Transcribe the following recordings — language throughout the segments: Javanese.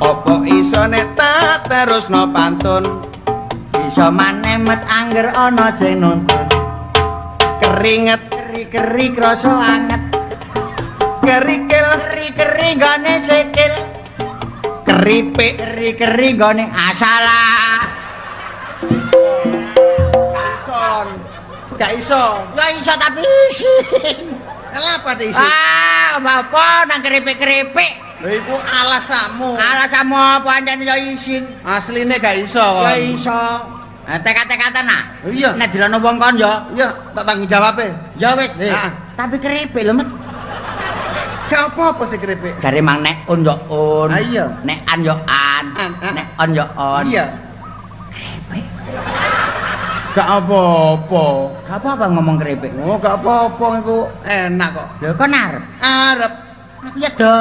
Apa iso nek tak terusno pantun iso maneh met angger ana sing nuntun keringet keri krasa anget kerikil keri gane sikil keripik keri gane asalah gak iso tapi isin kenapa diisi apa nang keripik lha iku alasanmu apa anjane ya isin asline gak iso ya iso tekat-tekatan iya nek dilono wong kon ya iya tak tanggung jawabe ya wis tapi keripik lho met gak apa-apa sih keripik jare mang nek on yo on iya nek an yo an nek on yo on iya keripik gak apa-apa gak apa-apa ngomong keripik oh gak apa-apa iku enak kok lho kon arep aku ya do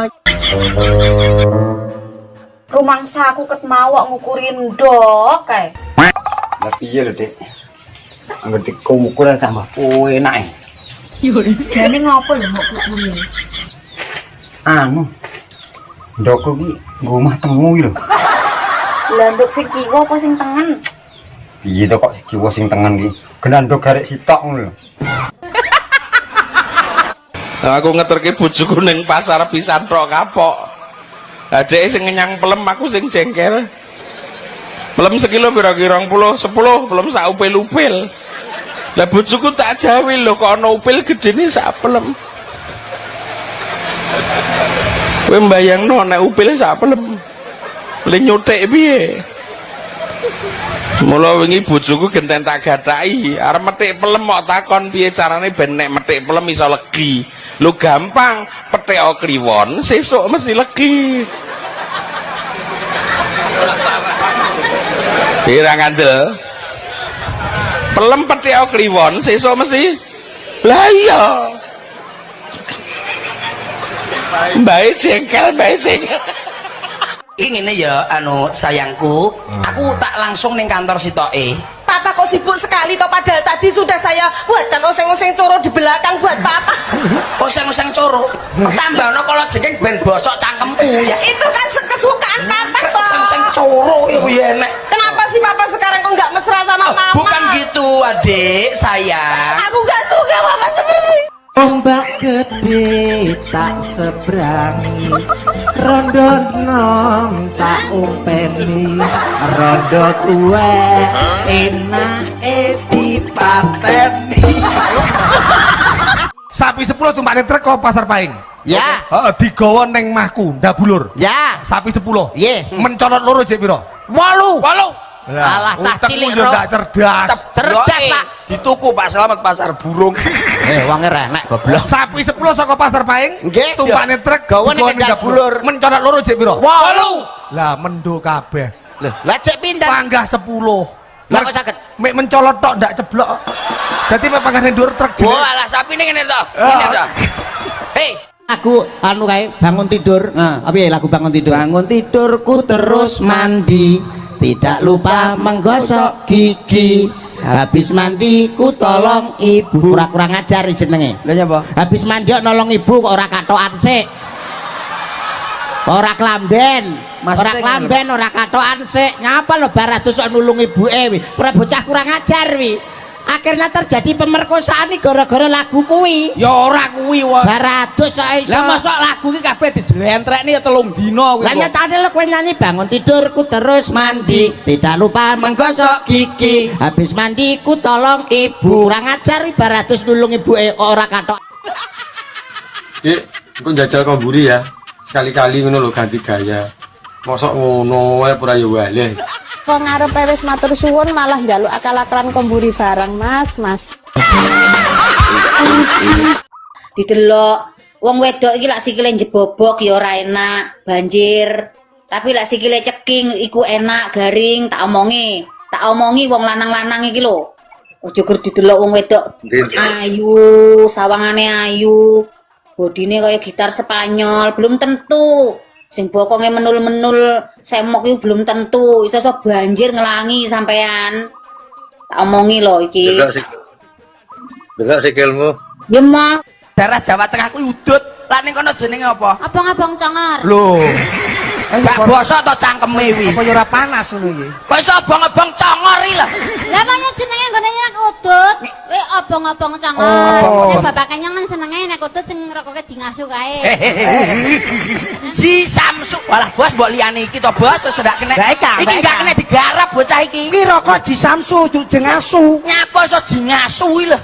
rumangsa aku ket mawak ngukurin ndok kae lah piye lho Dik ngerti ukuran tambah enak jane ngopo lho mbok kuwi anu ndokku ki nggo omah temu lho lha ndok sing kiwa apa sing tengen piye to kok kiwa sing tengen ki genan ndok garek sitok ngono lho aku ngeterke bojoku ning pasar pisan tok kapok. Lah dhek sing ngenyang pelem aku sing jengkel. Pelem sekilo kira-kira 10, pelem sak upil-upil. Lah bojoku tak jawil lho kok ana upil gedene sak pelem. Kowe mbayangno nek upil sak pelem. Le nyutik piye? Mula wingi bojoku genten tak gathaki, arep metik pelem kok takon piye carane ben nek metik pelem iso legi. Lu gampang, petek kliwon sesuk mesti legi. Ira ngandel. Pelem petek kliwon sesuk mesti. Lah iya. Bae jengkel. Ingin ya anu sayangku, aku tak langsung ning kantor sitoke. Papa kok sibuk sekali toh padahal tadi sudah saya buatkan oseng-oseng coro di belakang buat papa. Oseng-oseng coro. Tambahno kalau jengking ben bosok cangkemku ya. Itu kan kesukaan papa toh. Oseng coro iku ya enek. Kenapa sih papa sekarang kok nggak mesra sama mama? Bukan gitu, Adik, sayang. Aku nggak suka papa seperti ombak gede tak seberangi rondo nom tak umpeni rondo tuwe enake dipateni sapi 10 tumpakne truk kok pasar Paing ya digawa ning mahku ndabulur ya sapi 10 nggih mencolot loro jek pira 8 alah cah cilik yo ndak cerdas Pak dituku Pak Slamet pasar burung. wonge renek goblok sapi 10 saka pasar Paing nggih tumpakne truk gawe ning ndabulur mencolot loro jek pira 8 lah mendo kabeh lah cek pinten panggah 10 lah kok saged mek mencolot tok ndak ceblok dadi mek panggah ndur truk jek Oh, alah sapi ning ngene to. Ngene to. Hei, aku anu kae bangun tidur apa ya lagu bangun tidurku terus mandi tidak lupa menggosok gigi habis mandi ku tolong ibu kurang ajar jenenge lha nyapa habis mandi nolong ibu kok ora katokan sik ora klamben ora katokan sik nyapa lho baratus kok nulung ibuke wi ora bocah kurang ajar wi akhirnya terjadi pemerkosaan nih gara-gara lagu kuwi ya ora kuwi wae. baratus iso Lah mosok lagu iki kabeh dijelentrekne ya 3 dina kuwi. Lah nyatane lho kowe nyanyi bangun tidurku terus mandi tidak lupa menggosok gigi habis mandi ku tolong ibu kurang ajar baratus nulung ibuke kok ora katok Dik, engko njajal komburi ya sekali-kali ngono lho ganti gaya mosok ngono wae ora ya waleh. kok ngarepe wis matur suwun malah njaluk akal-akalan komburi barang mas didelok wong wedok iki lak sikile jebobok ya ora enak banjir tapi lak sikile ceking iku enak garing tak omongi wong lanang-lanang iki lho ojo gur didelok wong wedok ayu sawangane ayu bodine kaya gitar Spanyol belum tentu sing bokonge menul-menul semok itu belum tentu iso banjir ngelangi sampean tak omongi lho iki delok sikilmu ya mah Daerah Jawa Tengah kuwi udut. Lah ning kono jenenge apa? Abang-abang congor. Lho. Gak bosok to cangkeme wi. Apa yo ora panas ngono iki? Kok iso abang-abang congor iki lho. Lah pancen jenenge nggone nek udut. Kuwi abang-abang congor. Nek bapak kenyangan senenge nek udut sing rokoke jingasu kae. Ji Samsu. Walah bos mbok liyane iki to bos wis ndak kena. Iki gak kena digarap bocah iki. Iki rokok Ji Samsu jeng asu. Nyako iso jingasu iki lho.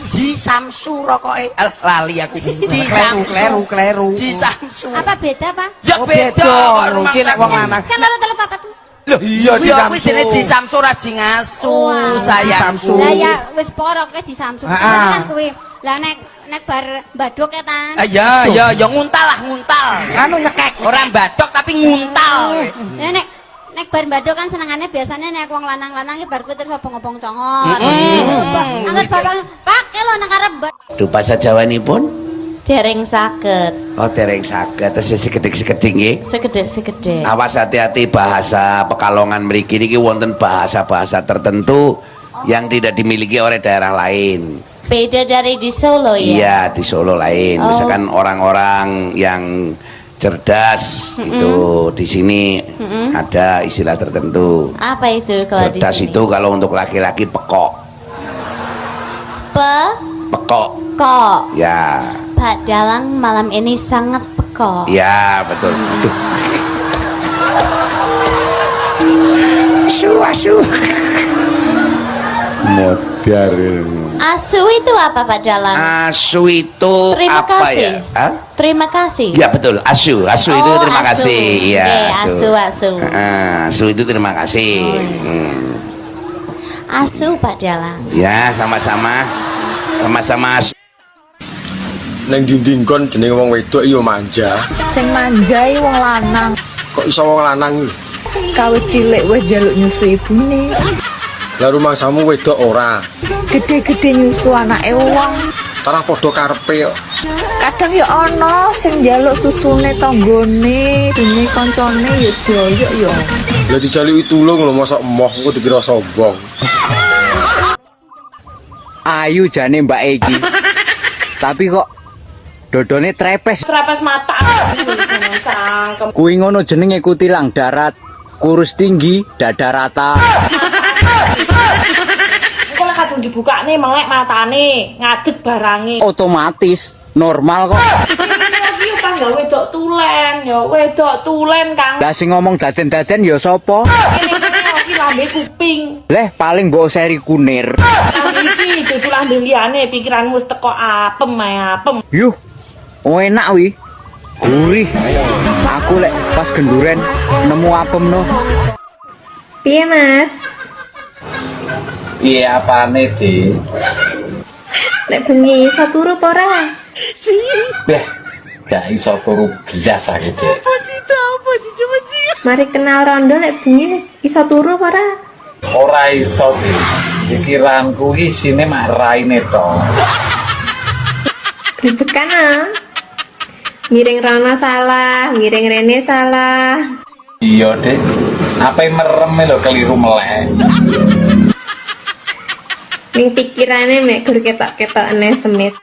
Ji Samsu rokoke. Lali aku iki. Ji Samsu. Kleru. Ji Samsu. Apa beda, Pak? Ya beda. Iki nek wong lanang. Kan loro telu papat. Loh, iya Ji Iya kuwi Samsu. jenenge Ji Samsu ra jingasu sayangku. Lah ya wis poroke di Samsung. Kan kuwi. Lah nek bar badok etan. Ya nguntal lah nguntal. Anu nyekek. Ora badok tapi nguntal. Ya nek bar badok kan senengane biasanya nek wong lanang-lanang iki bar kuwi terus obong-obong congor. Angger bapak Pak lho nang arep. Dupa sajawanipun Dereng saged. oh dereng saged tesih sekedhik-sekedhik nggih. Segede-segede. Awas hati-hati bahasa Pekalongan mriki niki wonten bahasa-bahasa tertentu yang tidak dimiliki oleh daerah lain. Beda dari di Solo ya? Iya, di Solo lain. Misalkan orang-orang yang cerdas itu di sini ada istilah tertentu. Apa itu kalau di Cerdas sini? itu kalau untuk laki-laki pekok. Pekok. Kok Ya. Pak Dalang malam ini sangat pekok. Ya, betul. Aduh. Asu. Modern. Asu itu apa Pak Dalang? Asu itu Terima apa kasih. ya? Hah? Terima kasih. Ya betul, asu itu Oh, terima asu. kasih. Ya, Oke, asu. Asu itu terima kasih. Asu Pak Dalang. Ya, sama-sama asu. Neng dinding kon jenenge wong wedok iya manja. Sing manjai wong lanang. Kok iso wong lanang iki? Kawit cilik wis njaluk nyusu ibune. Lah rumangsamu wedok ora. Gede-gede nyusu anake wong. Tarah padha karepe kok. Kadang ya ana sing njaluk susune tanggane, dene kancane ya joyok ya. Lah dijaluki tulung lho mosok emoh engko dikira sombong. Ayu jane Mbak Egi. Tapi kok dodone trepes. Trepes mata. Cangkem. Kuwi ngono jenenge kutilang darat. Kurus tinggi, dada rata. Engko lek kadung dibukane melek matane, ngadeg barange. Otomatis normal kok. Iki kan gak wedok tulen, ya wedok tulen Kang. Lah sing ngomong daden-daden ya sapa? Ini iki lambe kuping. Leh paling mbok seri kunir. Lambe iki dudu lambe liyane pikiranmu wis teko apem ae apem. Yuh. Oh enak wi. Gurih. Aku lek pas genduren nemu apem no. Piye Mas? Iya apane, Di? Nek bengi iso turu apa ora? Beh, gak iso turu biasa gitu. Mari kenal rondo nek bengi iso turu apa ora? Ora iso, Di. Pikiranku isine mak raine to. Grebekan ah. Ngiring Rono salah, ngiring Rene salah. Iya, Dik. Apa merem lho keliru melek. Ning pikirane mek gur ketok-ketokne semit.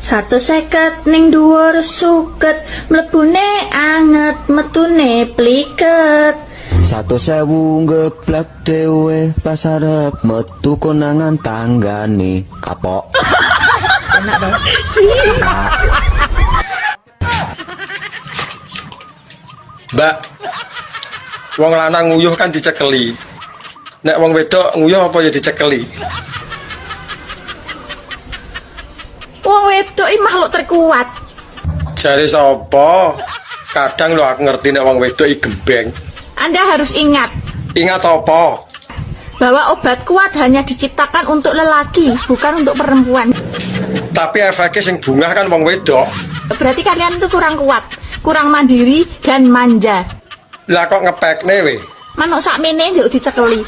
150 ning dhuwur suket, mlebune anget, metune pliket. 100.000 ngeblak dhewe pas arep metu konangan tanggane kapok. Enak dong. Mbak. Wong lanang nguyuh kan dicekeli. Nek wong wedok nguyuh apa ya dicekeli? Wong wedok iki makhluk terkuat. Jare sapa? Kadang lho aku ngerti nek wong wedok iki gembeng. Anda harus ingat Ingat apa? bahwa obat kuat hanya diciptakan untuk lelaki, bukan untuk perempuan. Tapi efeknya sing bungah kan wong wedok. Berarti kalian itu kurang kuat, kurang mandiri dan manja. Lah kok ngepekne we? Manuk sakmene yo dicekeli.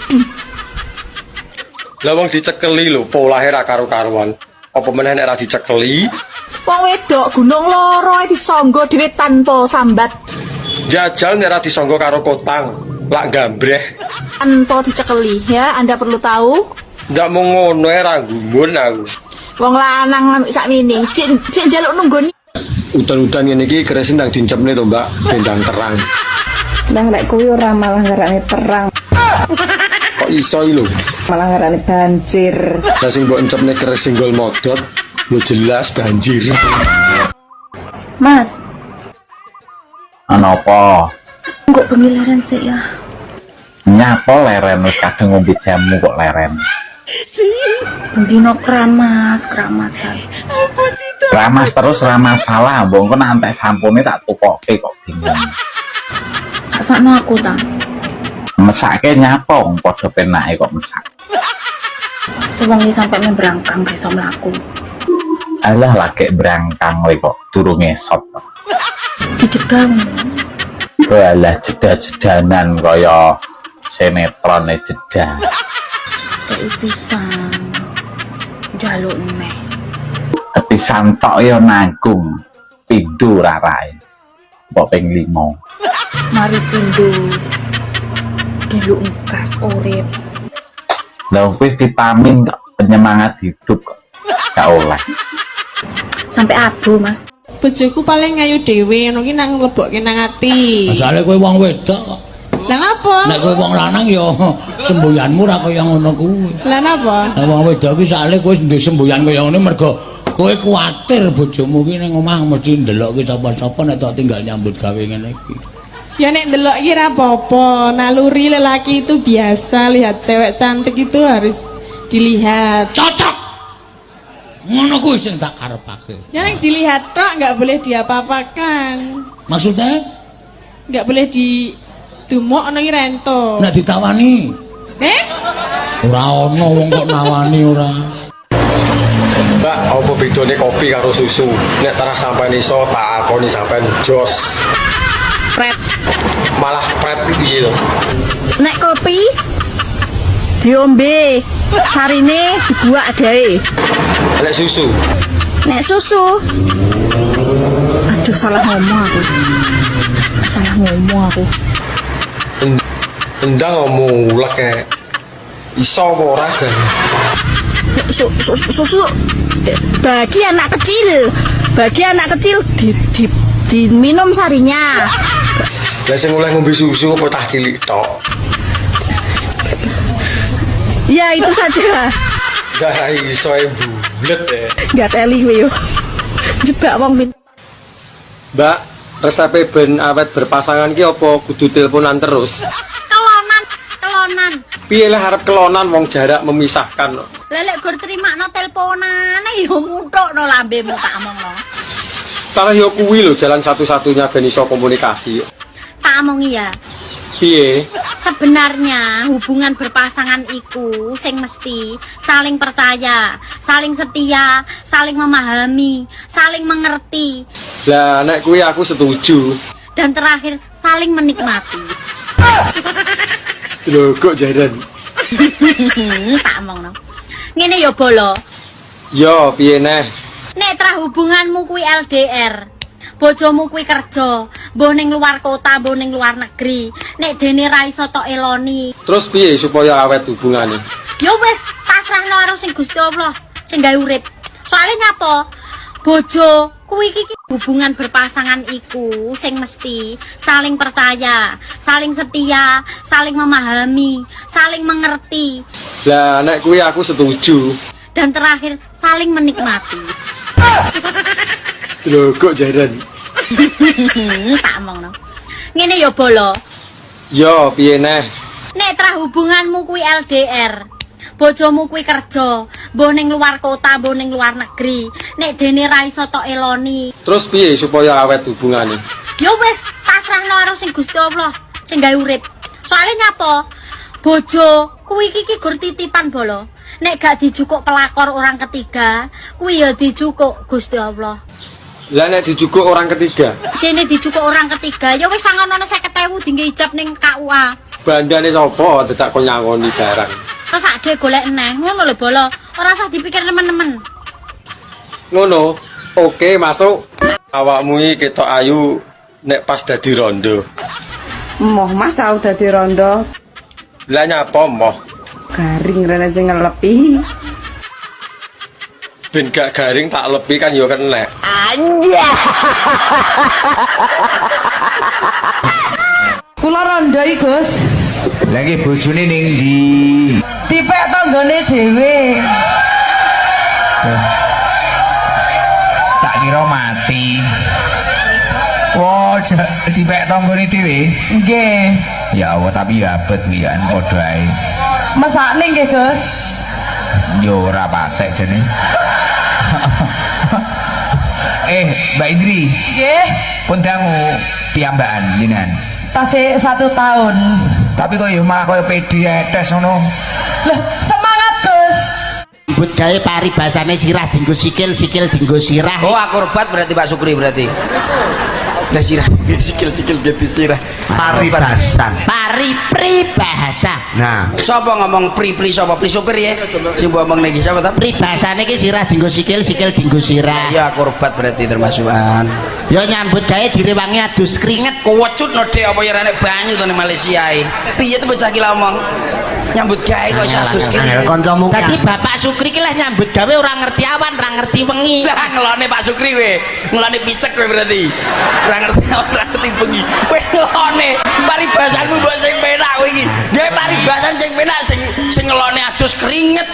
Lah wong dicekeli lho, polahe ra karo-karuan. Apa meneh nek ra dicekeli? Wong wedok gunung loro disangga dhewe tanpa sambat, Jajal nek ra disangga karo kotang, lak gambreh. tanpa dicekeli ya. Anda perlu tahu. Ndak mau ngono ra gumun aku. Wong lanang sakmene, sik njaluk nunggoni. Udan-udan ngene iki keresin ndang dincepne to, Mbak, bendang terang. Lah lek kuwi ora malah ngarane perang, Kok iso iki lho? malah ngarane banjir. Lah sing mbok encepne keres singgol modot, yo jelas banjir. Mas, Ana apa? kok bengi leren sik ya? Nyapa leren wis kadung ngombe jamu kok leren. Dino kramasan. Ramas terus ra masalah, mbok engko nek entek sampune tak tukoke kok bingung. Sakno aku ta. Mesake nyapa wong padha penake kok mesak. Sewangi sampai membrangkang iso mlaku. Alah lagi berangkang kowe kok turu ngesot. Dijedang. Walah jeda-jedanan kaya sinetron jeda. Kayak pisan. Jaluk neh. Kepisan tok ya nanggung pindho rarae. Mbok ping 5. Mari pindho. Diluk gas urip. Lah kuwi vitamin kok penyemangat hidup kok. Gak oleh. Sampai abu, Mas. Bojoku paling ngayu dhewe ngono ki nang lebokke nang ati. Masale kowe wong wedok kok. Lah ngapa? Nek kowe wong lanang ya semboyanmu ra kaya ngono kuwi. Lah napa? Lah wong wedok ki sakle kowe ndek semboyan kaya ngene mergo kowe kuwatir bojomu ki ning omah mesti ndelok ki sapa-sapa nek tok tinggal nyambut gawe ngene iki. Ya nek ndelok iki ra apa-apa. Naluri lelaki itu biasa, lihat cewek cantik itu harus dilihat. Cocok. Ngono kuwi sing tak karepake. Ya nek dilihat tok nggak boleh diapa-apakan. Maksudnya? Nggak boleh dumuk ana iki rento. Nek ditawani. Ora ana wong kok nawani ora. Mbak, apa bedane kopi karo susu? Nek tarah sampean iso tak akoni sampean jos. Pret. Malah pret iki lho. Nek kopi diombe, sarine dibuak adae. Nek susu. Nek susu. Aduh salah ngomong aku. Endang ngomong ulek iso apa ora jan. Susu bagi anak kecil diminum sarinya. Lah sing oleh ngombe susu apa tah cilik tok. Ya itu saja. Gak iso bulet ya. Gak teli kowe yo. Jebak wong min. Mbak, resepe ben awet berpasangan ki apa kudu teleponan terus? Kelonan. Piye lah arep kelonan wong jarak memisahkan. Lelek gur terimakno teleponane yo muthukno lambemu tak omongno. Tarah yo kuwi lho jalan satu-satunya ben iso komunikasi. Tak omongi ya. Piye? Sebenarnya hubungan berpasangan iku sing mesti saling percaya, saling setia, saling memahami, saling mengerti. Lah nek kuwi aku setuju. Dan terakhir saling menikmati. Lho kok jaran. Tak omongno. Ngene ya bolo. Yo piye neh? Nek tra hubunganmu kuwi LDR. Bojomu kuwi kerja, mbuh ning luar kota, mbuh ning luar negeri. Nek dene ra iso tok eloni. Terus piye supaya awet hubungane? Ya wis, pasrahno karo sing Gusti Allah, sing gawe urip. Soale nyapa? Bojo kuwi iki hubungan berpasangan iku sing mesti saling percaya, saling setia, saling memahami, saling mengerti. Lah nek kuwi aku setuju. Dan terakhir saling menikmati. Lho kok jaran. Tak omongno. Ngene ya bolo. Yo piye neh? Nek tra hubunganmu kuwi LDR. Bojomu kuwi kerja, mbuh ning luar kota, mbuh ning luar negeri. Nek dene ra iso tok eloni. Terus piye supaya awet hubungane? Ya wis, pasrahno karo sing Gusti Allah, sing gawe urip. Soale nyapa? Bojo kuwi iki gur titipan bolo. Nek gak dijukuk pelakor orang ketiga, kuwi ya dijukuk Gusti Allah. Lah nek dijukuk orang ketiga? Dene dijukuk orang ketiga, ya wis sangono 50.000 dinggo ijab ning KUA. Bandane sapa dadak kok nyangoni barang? Terus ade golek eneh, ngono lho bolo. Ora usah dipikir nemen-nemen. Ngono. Oke, masuk. Awakmu iki ketok ayu nek pas dadi rondo. Moh Mas tau dadi rondo. Lah nyapa moh? Garing rene sing ngelepi. ben gak garing tak lepi kan yo kena. Anja. Kula randai, Gus. Lagi bojone ning ndi? Dipek tanggane dhewe. Tak kira mati. Oh, dipek tanggane dhewe? Nggih. Ya Allah, tapi ya abet kuwi kan padha ae. Mesakne nggih, Gus. Yo ora patek jeneng. Mbak Indri. Nggih. Pun dangu piyambakan jenengan. Tasih 1 tahun. Tapi kok yo malah koyo PD tes ngono. Lah, semangat, Gus. Nyambut gawe paribasane sirah dinggo sikil, sikil dinggo sirah. Oh, akrobat berarti Pak Sukri berarti. Lah sirah sikil gitu sirah. Paribasan. Paribahasa. Nah, sapa ngomong pri sapa pri supir ya? Sing ngomong niki sapa ta? Paribasane iki sirah dinggo sikil, sikil dinggo sirah. Ya akrobat berarti termasukan. Ya nyambut gawe direwangi adus keringet. Kewecut no dek apa ya nek banyu to ning Malaysia e. Piye to bocah ki ngomong? Nyambut gawe kok iso adus keringet. Dadi Bapak Sukri ki lah nyambut gawe ora ngerti awan, ora ngerti wengi. Lah ngelone Pak Sukri kowe. Ngelone picek kowe berarti. Ora ngerti awan, ora ngerti bengi. Kowe ngelone paribasanmu mbok sing penak kowe iki. Nggih paribasan sing penak sing ngelone adus keringet.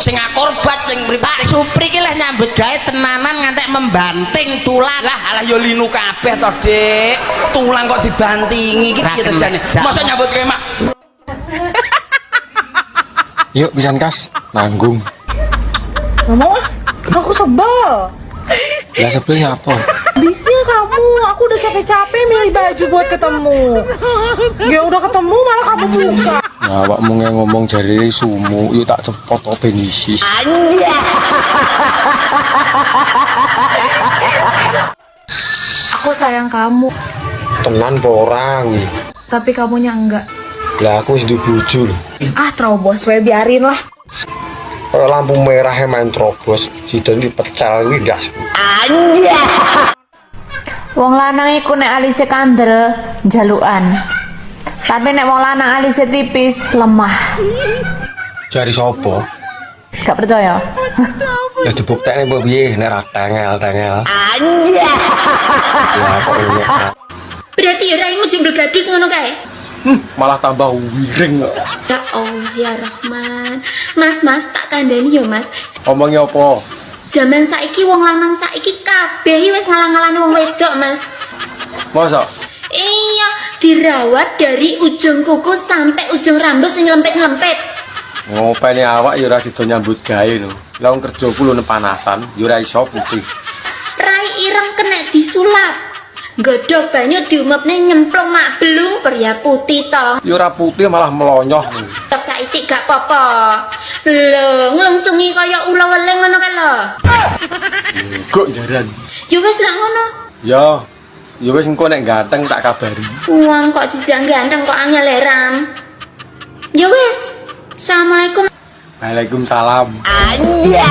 Sing akorbat sing mripate Supri ki lah nyambut gawe tenanan ngantek membanting tulang. lah alah yo linu kabeh to Dik, tulang kok dibantingi iki piye terjane masa nyambut gawe mak. Yuk pisan kas nanggung. Ngomong aku sebel. Ya sebelnya apa? Bisa kamu, aku udah capek-capek milih baju buat ketemu. Ya udah ketemu malah kamu buka. Nah, awakmu ngomong jari sumu, yuk tak cepot to ben isi. Anja. Aku sayang kamu, Tenan po orang. tapi kamunya enggak. Lah aku wis duwe bojo lho. Ah, terobos we biarin lah. Kalau lampu merah main terobos, sidon dipecal kuwi ndas. Anja. Wong lanang iku nek alise kandel jalukan. Tapi nek wong lanang alise tipis lemah. Jari sapa? Gak percaya? Ya dibuktekne mbok piye nek ra tengel-tengel. Anja. Lah kok ini. Berarti ya raimu jembel gadus ngono kae. Malah tambah wiring kok. Ya Allah ya Rahman. Mas tak kandani ya Mas. Omongnya apa? Zaman saiki wong lanang saiki kabeh wis ngalang-alani wong wedok Mas. Masa? Iya, dirawat dari ujung kuku sampai ujung rambut sing lempet-lempet. Ngopeni awak ya ora sida nyambut gawe lho. Lah wong kerja ku lho panasan, ya ora iso putih. Rai ireng kena disulap. Godhog banyu diumupne nyemplung mak belung pria putih to. Ya ora putih malah melonyoh. Tok saiki gak apa-apa. Lho, nglungsungi kaya ula weleng ngono kan lho. Kok jaran? Ya wis lak ngono. Ya wis engko nek ganteng tak kabari. Wong kok dijang ganteng kok angel heran. Ya wis. Assalamualaikum. Waalaikumsalam. Anja.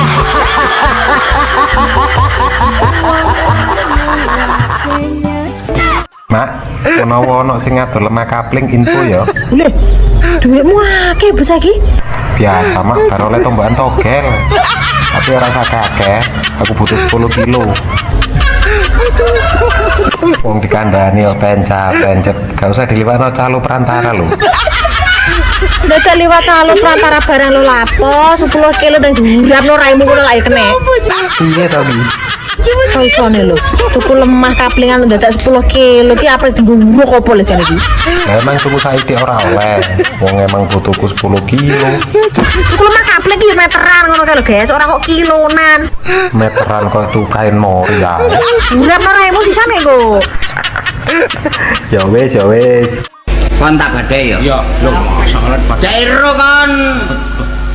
Mak, menawa ono sing ngatur lemah kapling info ya. Leh, duitmu akeh bos iki. Biasa mak, karo oleh tombakan togel. Tapi ora sakake, aku butuh 10 kilo. Wong dikandani yo pencet, gak usah diliwatno calo perantara lho. Udah gak liwat calo perantara barang lo lapo 10 kilo dan diurapno raimu ngono lak kene. Iya to, Bi. Sausone lho, tuku lemah kaplingan dadak 10 kilo ki apa dienggo uruk apa lho jane iki. Lah emang tuku saiki ora oleh. Wong emang butuhku 10 kilo. Tuku lemah kapling ki meteran ngono kae lho, guys, ora kok kilonan. Meteran kok tukain mori ya. Urapno raimu sisane kok. Ya wis. Kon tak badhe ya. Ya, lho soalan Dairo kon.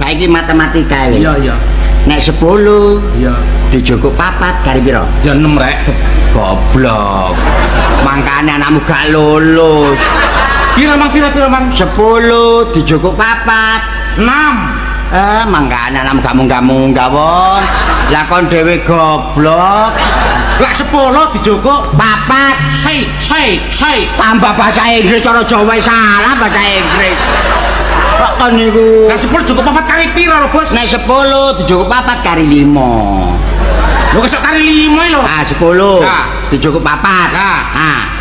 Saiki matematika iki. Iya. Nek 10 Iya. dijogo 4 kali piro? Ya 6 rek. Goblok. Mangkane anakmu gak lulus. Pira mang 10 dijogo 4 6. Mangkane anakmu gak munggah-munggah wong. Lah kon dhewe goblok. Lah 10 dijogo 4 sei. tambah bahasa Inggris cara Jawa salah bahasa Inggris. Kok kon niku? Lah 10 cukup 4 kali piro lho, Bos? Nek 10 dicukup 4 kali 5. Lho kesok kali 5 lho. Ah 10. Nah. Dicukup 4.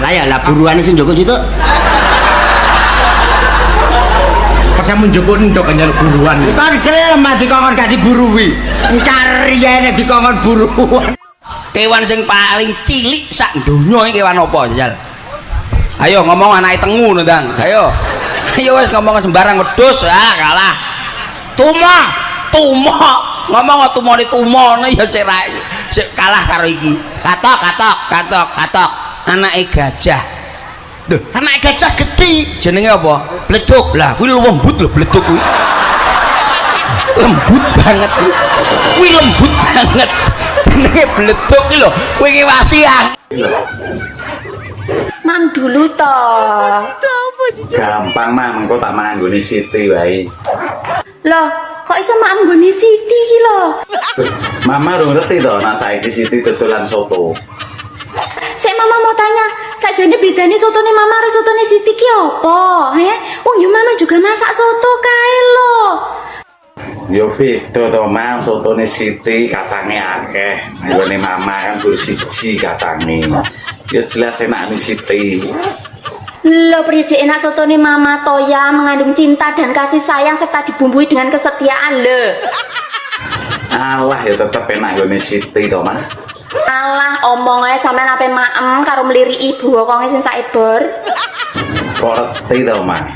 Lah ya lah buruan sing njukuk situ. Pas sampe njukuk ndok nyaluk buruan. Kon kelem dikongkon gak diburui. Cariyane dikongkon buruan. Kewan sing paling cilik sak donya iki kewan apa, Jajal? Ayo ngomong anake tengu Ndang. Ayo. Ayo wis ngomong sembarang wedhus, kalah. Tumo. Ngomong tumone tumone ya sik kalah karo iki. Katok. Anake gajah. Duh, anake gajah gedhi. Jenenge apa? Bleduk. Lah kuwi lembut lho bleduk kuwi. Lembut banget kuwi. Lembut banget. Jenenge bleduk iki lho. Kuwi ki wasiah. Mang dulu toh. Gampang mah, engko tak mangan nggone Siti wae. Loh, kok iso mak nggone Siti iki lho? Mama udah ngerti toh, nek saiki Siti dodolan soto. Sik mama mau tanya, sakjane bedane sotone mama karo sotone Siti ki apa? Wong yo mama juga masak soto kae lho. Yo beda to, Mam, sotone Siti kacange akeh. Nggone mama kan baru siji kacange. Ya jelas enak nih Siti. Loh, priye enak sotone mama Toya mengandung cinta dan kasih sayang serta dibumbui dengan kesetiaan lho. Alah ya tetep enak nggone Siti to, Mas. Alah, omong ae sampean ape maem karo mliri ibu wokonge sing saebor. Kok reti to, Mas.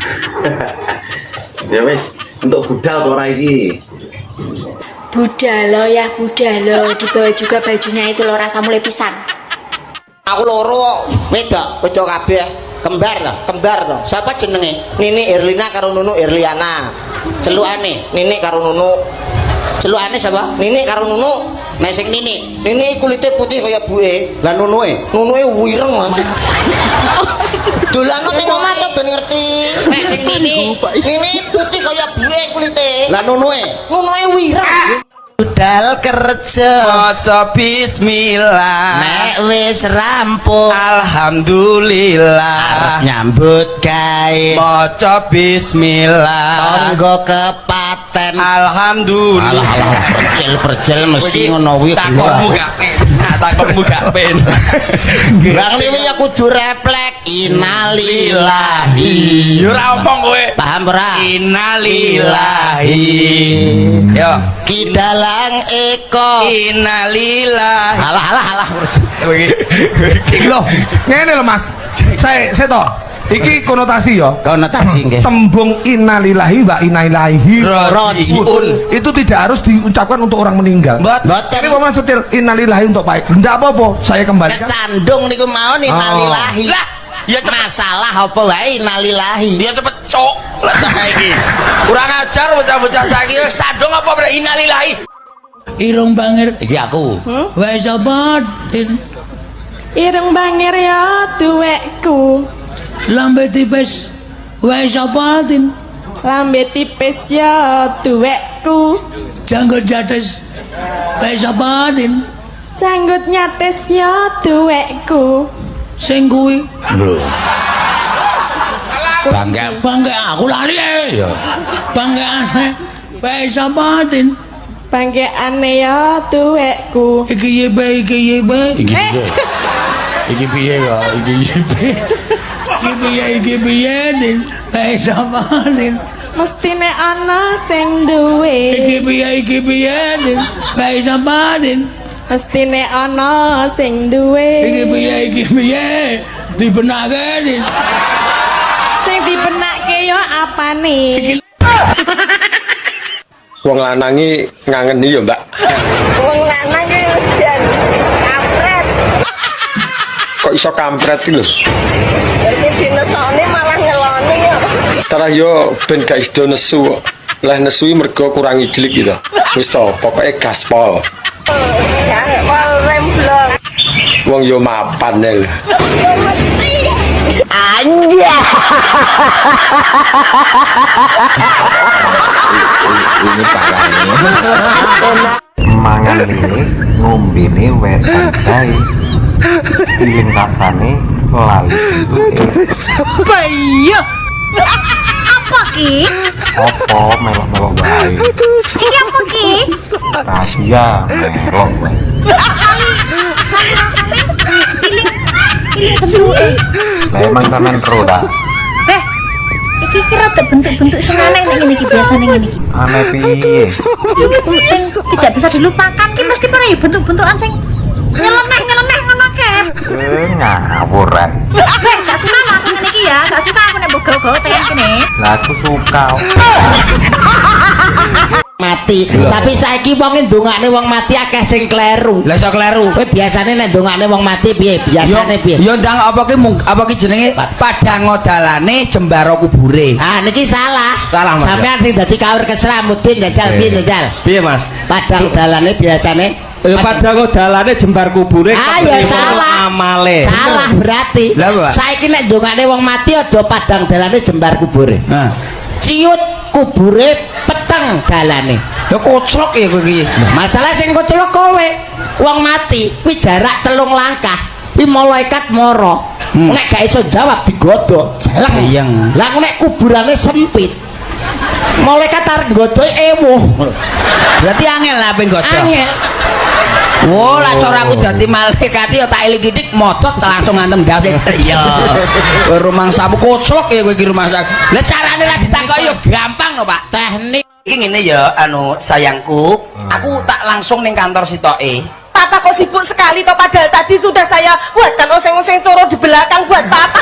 Ya wis, untuk budal to ora iki. Budalo ya budalo, dibawa juga bajunya itu lo rasa mulai pisan. Aku loro wedok kabeh. Kembar to. Siapa jenenge? Nini Irlina karo Nunu Irliana. Celukane Nini karo Nunu. Celukane siapa? Nini karo Nunu. Nek sing Nini kulite putih kaya buke. Lah Nunue wireng, Mas. Dolan ning omah to ben ngerti. Nek sing Nini putih kaya buke kulite. Lah Nunue wireng. Budal kerja maca bismillah nek wis rampung alhamdulillah nyambut gawe maca bismillah tangga kepaten alhamdulillah. Percel mesti ngono kuwi. Takokmu gak pen. Bang liwi ya kudu refleks innalillahi. Yo ora omong kowe. Paham ora? Innalillahi. Yo kidalang eko innalillahi. Halah. Lho, ngene lho Mas. Saya to. Iki konotasi ya. Konotasi nggih. Tembung innalillahi wa inna ilaihi rajiun itu tidak harus diucapkan untuk orang meninggal. Mboten. Ini Mas Sutil innalillahi untuk baik. Ndak apa-apa, saya kembalikan. Kesandung niku mau innalillahi. Lah, ya masalah apa wae innalillahi. Dia cepet cok. Lah saiki. Kurang ajar bocah-bocah saiki sandung apa bre innalillahi. Irung bangir iki aku. Wes sapa Tin? Ireng bangir ya tuwekku. Lambe tipis wes sapa Tin? Lambe tipis ya tuwekku. Janggut jates wes sapa Tin? Janggut nyates ya tuwekku. Sing kuwi lho bangga aku lali ya banggaane wes sapa Tin? Banggaane ya tuwekku. Iki yebe iki piye ya iki piye Tin? Wes sapa Tin? Mestine ana sing duwe. Iki piye Tin? Wes sapa Tin? Mestine ana sing duwe. Iki piye dibenake Tin? Sing dibenake ya apane? Wong lanangi ngangeni ya, Mbak. Wong lanang iki wis kampret. Kok iso kampret iki lho? Dadi dinesoni malah ngeloni ya. Terus yo ben gak iso nesu. Lah nesu mergo kurang ijlik gitu. Wis to, pokoke gaspol. Gaspol remblong. Wong yo mapan lho. Anja. Ini parah. Mangan ini ngombene wetan bae. Piling rasane lali. Bayo. Apa ki? Apa melok-melok bae. Iki apa ki? Rahasia melok bae. Lah emang sampean pro dah. Iki kira bentuk-bentuk sing aneh nek ngene iki biasane ngene iki. Aneh piye? Sing tidak bisa dilupakan ki mesti ora ya bentuk-bentukan sing nyeleneh ngono kep. Ngawur rek. Gak suka aku ngene iki ya, gak suka aku nek mbok gawe tekan kene. Lah aku suka. Mati. Tapi saiki wong ndongakne wong mati akeh sing kleru. Lah iso kleru. Kowe biasane nek ndongakne wong mati piye? Biasane piye? Ya ndang apa ki jenenge padang dalane jembaro kubure. Ah niki salah. Salah Mas. Sampeyan sing dadi kawir kesramudin njajal piye njajal? Piye Mas? Padang dalane biasane ya padang dalane jembar kubure ya salah amale. Salah berarti. Saiki nek ndongakne wong mati aja padang dalane jembar kubure. Ciut kubure peteng dalane. Ya koclok ya kowe iki. Masalah sing koclok kowe. Wong mati kuwi jarak 3 langkah. Kuwi malaikat mara. Nek gak iso jawab digodho. Jeleng. Lah nek kuburane sempit. Malaikat arep nggodhoe ewuh. Berarti angel lah ping godho. Angel. Oh, lah cara aku dadi malaikat ya tak eling titik modot langsung ngantem ndase. Iya. Kowe rumangsamu koclok ya kowe iki rumangsaku. Lah carane lah ditakoki ya gampang lho, Pak. Teknik. Iki ngene ya, sayangku, aku tak langsung ning kantor sitoke. Papa kok sibuk sekali toh, padahal tadi sudah saya buatkan oseng-oseng coro di belakang buat papa.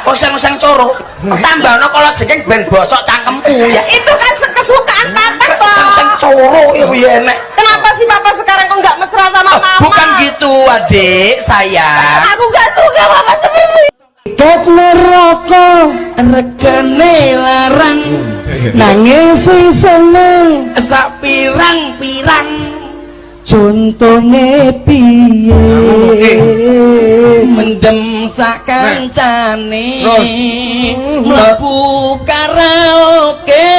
Oseng-oseng coro? Tambahno kalau jengking ben bosok cangkemku ya. Itu kan kesukaan papa toh. Oseng-oseng coro ya kuwi enek. Kenapa sih papa sekarang kok nggak mesra sama mama? Bukan gitu, Adik, sayang. Aku nggak suka papa seperti itu. Ket neraka regane larang nanging sing seneng sak pirang-pirang. Contone piye mendem sak kancane mlebu karaoke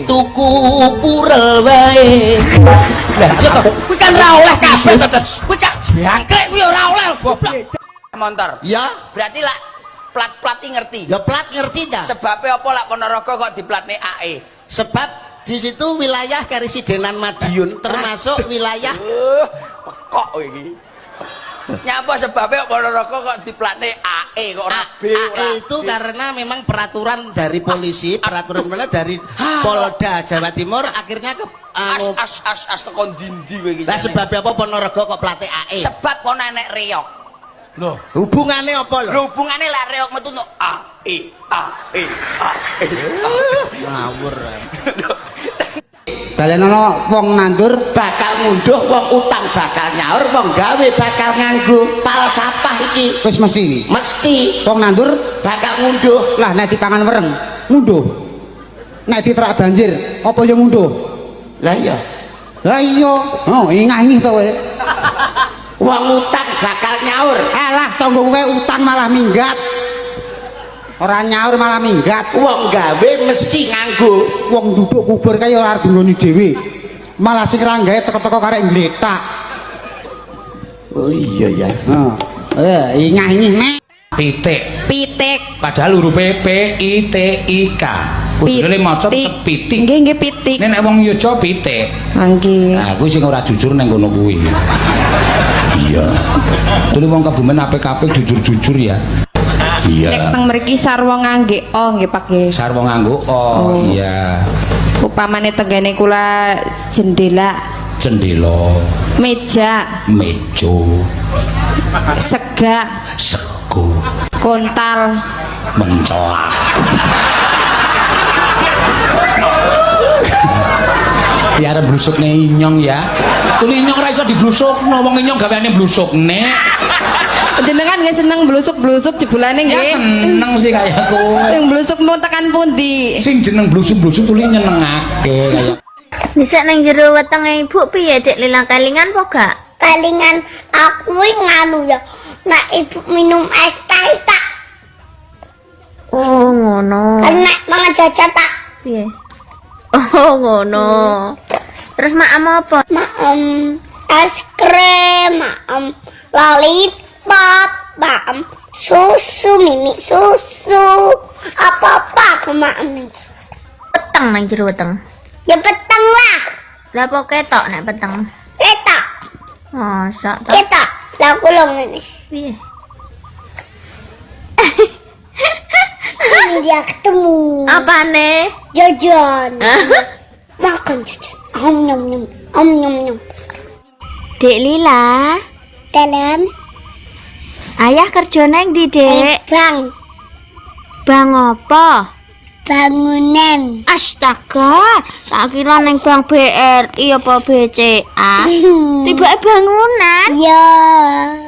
tuku purel wae. Lah kuwi kan ora oleh kabeh to. Kuwi kan jangkrik kuwi ora oleh goblok. Montor. Ya, berarti lah plat-plat ngerti. Ya plat ngerti dah. Sebabnya apa lak Ponorogo kok diplatne AE? Sebab di situ wilayah Karesidenan Madiun termasuk wilayah kok iki. Nyapa sebabnya Ponorogo kok diplatne AE kok ora B ora itu karena memang peraturan dari polisi, peraturan mana dari Polda Jawa Timur akhirnya ke as tekan dindi kowe iki. Lah sebabnya apa Ponorogo kok plate AE? Sebab kono enek reok. Loh, hubungannya apa lho? Hubungannya lah reok metu no AE. Ngawur. balenono wong nandur bakal ngunduh, wong utang bakal nyaur, wong gawe bakal nganggo falsafah iki. Wis mesti. Mesti. Wong nandur bakal ngunduh. Lah nek dipangan wereng, ngunduh. Nek diterak banjir, apa yang ngunduh? Lah iya. Lah iya. Oh, ingah-ingih to kowe. Wong utang bakal nyaur. Alah, tanggo kowe utang malah minggat. Ora nyaur malah minggat. Wong gawe mesti nganggo. Wong duduk kubur kae ora nggoni dhewe. Malah sing ra gawe teko-teko karek ngletak. Oh iya ya. Heeh. Ingah-ingih nek. Pitik. Pitik. Padahal hurufe P I T I K. Kudune maca tetep pitik. Nggih pitik. Nek wong Yojo pitik. Nggih. Nah, kuwi sing ora jujur nang kono kuwi. Iya. Dene wong Kebumen apik-apik jujur-jujur ya. Iya. Nek teng mriki sarwa ngangge nggih Pak nggih. Sarwa nganggo iya. Upamane tenggene kula jendela. Jendela. Meja. Mejo. Sega. Sego. Kontal. Mencelak. Ya arep blusukne inyong ya. Tuli inyong ora iso diblusukno, wong inyong gaweane blusukne. Jenengan nggih seneng blusuk-blusuk jebulane nggih. Ya seneng sih kaya kowe. Sing blusuk mau tekan pundi? Sing jeneng blusuk-blusuk tuli nyenengake kaya. Bisa nang jero wetenge Ibu piye Dek Lila kelingan apa gak? Kelingan aku nganu ya. Nek Ibu minum es teh tak. Oh ngono. Nek mangan jajan tak. Piye? Oh ngono. Terus maam apa? Maam es krim, maam lollipop, Maem susu mimi susu. Apa-apa aku maem nih. Peteng nang jero weteng. Ya peteng lah. Lah apa ketok nek peteng? Ketok. Masa ta? Ketok. Lah aku long ini. Piye? Dia ketemu. Apane? Jajan. Makan jajan. Nyam. Dek Lila. Dalam. Ayah kerja nang ndi, Dek? Bang. Bang apa? Bangunan. Astaga, tak kira neng Bank BRI apa BCA. Tiba bangunan. Iya.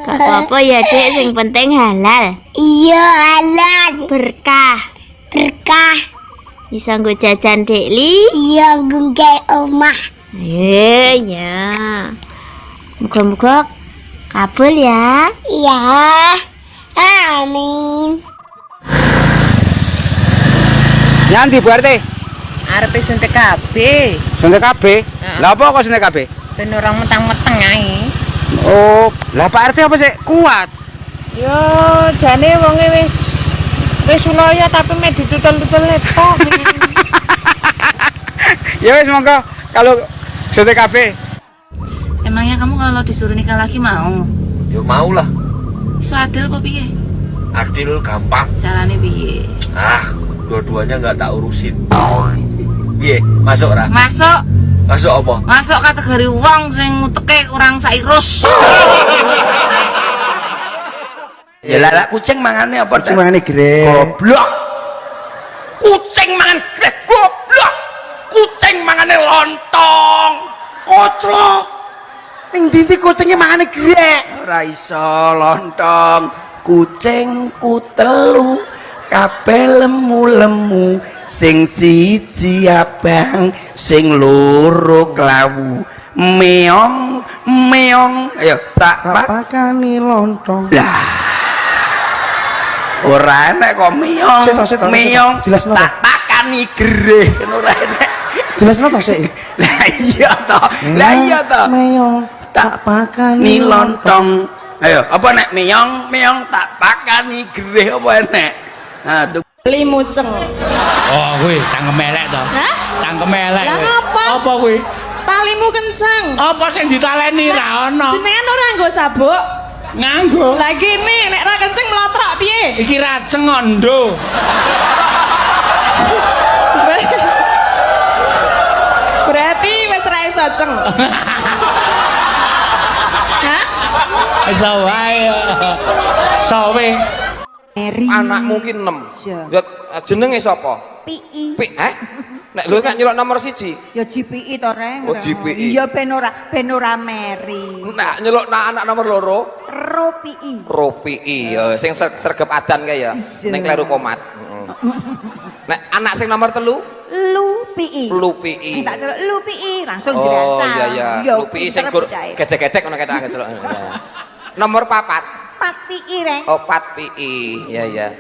Gak apa-apa ya, Dek, sing penting halal. Iya, halal. Berkah. Bisa nggo jajan Dek Li? Iya, nggae omah. Ya. Muga-muga kabul ya. Iya. Amin. Nyandi Bu RT? Arep suntik KB. Suntik KB? Lah apa kok suntik KB? Ben orang metang-meteng ae. Oh, lah Pak RT apa sih? Kuat? Yo, jane wonge wis ulaya tapi mek ditutul-tutul tok. Ya wis monggo kalau suntik KB. Emangnya kamu kalau disuruh nikah lagi mau? Ya mau lah. Bisa adil apa piye? Adil gampang. Carane piye? Dua-duanya nggak tak urusin. Piye? Masuk ra? Masuk. Masuk apa? Masuk kategori wong sing nguteke kurang sairus. Ya lah kucing mangane apa? Kucing mangane grek. Goblok. Kucing mangan grek goblok. Kucing mangane lontong. Koclok. Ning ndi kucingnya mangane grek? Ora iso lontong. Kucingku telu kabeh lemu-lemu, sing siji abang, sing loro klawu. Meong, ayo tak pakani lontong. Lah. Ora enek kok meong. Meong tak pakani gereh, ora enek. Jelasno to sik. Lah iya to. Meong tak pakani lontong. Ayo, apa nek meong tak pakani gereh apa enek? Aduh. Limuceng. Oh, kuwi cangkem elek to. Hah? Cangkem elek. Lah ngapa? Apa kuwi? Talimu kenceng. Apa sing ditaleni ra ono? Jenengan ora nggo sabuk? Nganggo. Lah kene nek ra kenceng mlotrok piye? Iki raceng ondo. Berarti wis ra iso ceng. Hah? Iso wae. Sowe. Anak mungkin 6. Ya jenenge sapa? PI. Nek lho nek nyelok nomor 1. Ya GPI to Reng. Oh GPI. Iya ben ora meri. Nek nyelok anak nomor 2. ROPI. ROPI ya sing sergep adan kae ya. Ning kleru komat. Nek anak sing nomor 3 LUPI. LUPI. Tak celuk LUPI langsung Oh jelas. iya. LUPI sing gedek-gedek ngono ketok celuk. Nomor 4. 4PI Reng. Oh 4PI. Iya.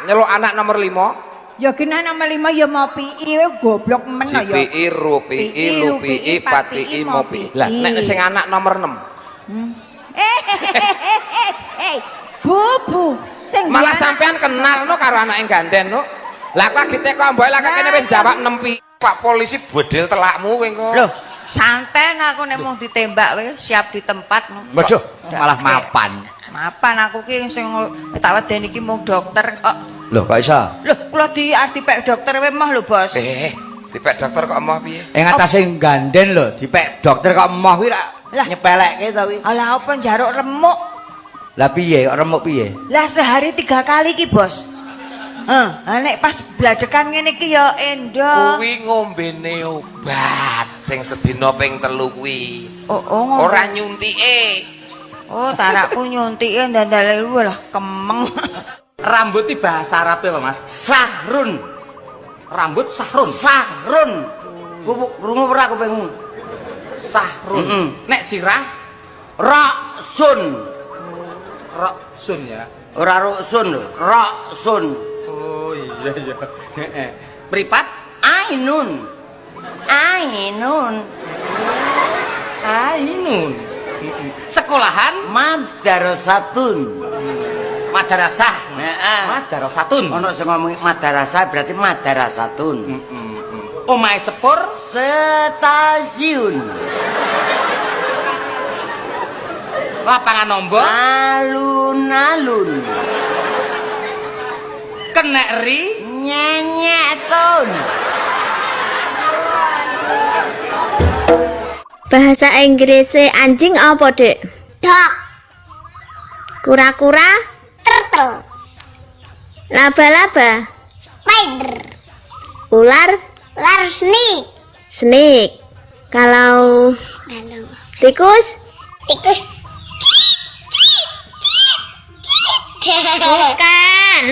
Nyelok anak nomor 5. Ya kena nomor 5 ya mau PI goblok men ya. GPI, RUPI, LUPI, 4PI, MOPI. Lah nek sing anak nomor 6. Bu. Sing malah sampean kenal no karo anak yang ganden no. Lah kok agite kok mbok lah kene ben jawab 6 pi. Pak polisi bedil telakmu kowe engko. Loh, santen aku nek mung ditembak wis siap di tempat no. Waduh, malah mapan. Mapan aku ki sing tak wedeni iki mung dokter kok. Loh, kok iso? Loh, kula dipek dokter wae mah lho, Bos. Dipek dokter kok emoh piye? Atase ganden lho, dipek dokter kok emoh kuwi ra nyepelekke to kuwi. Alah apa njaruk remuk. Lah piye kok remuk piye? Lah sehari 3 kali ki, Bos. Nek pas bladekan ngene iki ya endo. Kuwi ngombene obat sing sedina ping 3 kuwi. Oh. Ora nyuntike. Oh, tarakku nyuntike ndandale lah kemeng. Rambut iki bahasa Arab apa, Mas? Sahrun. Rambut sahrun. Sahrun. Krungu ora kupingmu? Sahrun. Nek sirah ra'sun. Ra'sun ya. Ora ruksun lho, ra'sun. Oh iya. Mripat ainun. Sekolahan madrasatun. madrasah. Heeh. Madrasatun. Ono sing ngomong madrasah berarti madrasatun. Omahe sepur stasiun. Lapangan nombor alun-alun. Kenek ri nyenyetun. Bahasa Inggrisnya anjing apa, Dek? Dog. Kura-kura? Turtle. Laba-laba? Spider. Ular? Ular snake. Snake. Kalau tikus? Tikus. Bukan.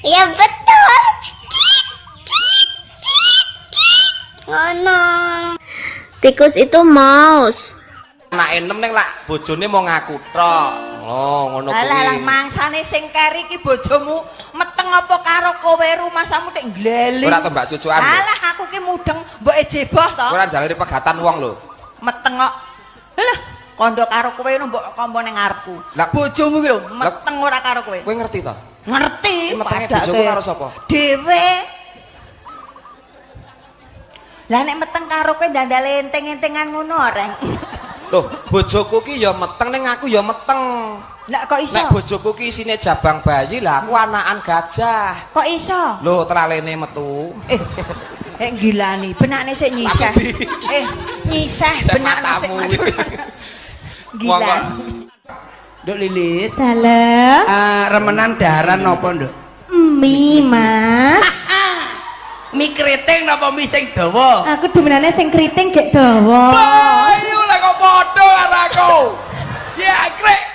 Ya betul. Oh no. Tikus itu mouse. Anak enem ning lak bojone mau ngaku tok. Oh, ngono kuwi. Alah mangsane sing keri iki bojomu meteng apa karo kowe rumasamu tek gleli. Ora to Mbak Cucukan. Alah aku ki mudeng mbok ejeboh to. Ora jalari pegatan wong lho. Meteng kok. Alah kondo karo kowe mbok kompo ning ngarepku. Bojomu ki lho meteng ora karo kowe. Kowe ngerti to? Ngerti. Metenge bojoku karo sapa? Dhewe. Lah nek meteng karo kowe dandal enteng-entengan ngono ora. Loh, bojoku ki ya meteng ning aku ya meteng. Lah kok iso? Nek bojoku ki isine jabang bayi, lah aku anakan gajah. Kok iso? Loh, telalene metu. Gilani, benakne sik nyisah. Nyisah benakne sik. Gila. Nduk Lilis. Salam. Remenan daharan napa, Nduk? Mie, Mas. Mie keriting napa mie sing dawa? Aku demenane sing keriting gek dawa. Ayo lah kok padha karo aku. Ya krek.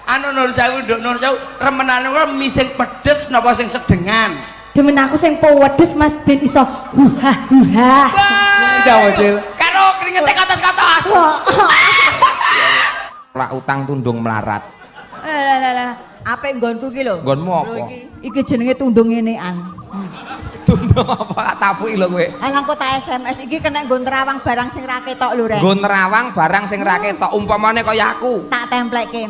Anu Nur Sewu, Nduk Nur Sewu, remenane kuwi mie sing pedes napa sing sedengan? Demen aku sing pedes Mas ben iso huha. Karo kringete katos-katos. Lah utang tundung melarat. Lah apik nggonku ki lho. Nggonmu apa? Iki jenenge tundung ngenekan. Tundung apa tapuki lho kowe. Alang kok tak SMS iki kena nggon nerawang barang sing ra ketok lho, Rek. Nggon nerawang barang sing ra ketok umpamane kaya aku. Tak templekke.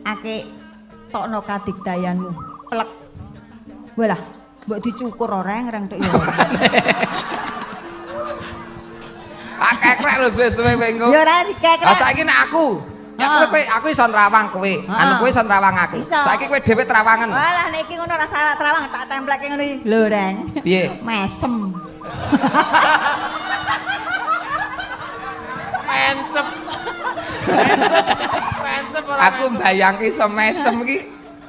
Ake tokno kadigdayanmu. Plek. Walah, mbok dicukur ora reng tok ya. Akeh krek lho suwe-suwe kowe engko. Ya ora dikekrek. Lah saiki nek aku ya kowe aku iso nerawang kowe. Anu kowe iso nerawang aku. Saiki kowe dhewe trawangan. Walah nek iki ngono ora salah terawang tak templekke ngono iki. Lho, Reng. Piye? Mesem. Mencep. Aku mbayangke iso mesem iki.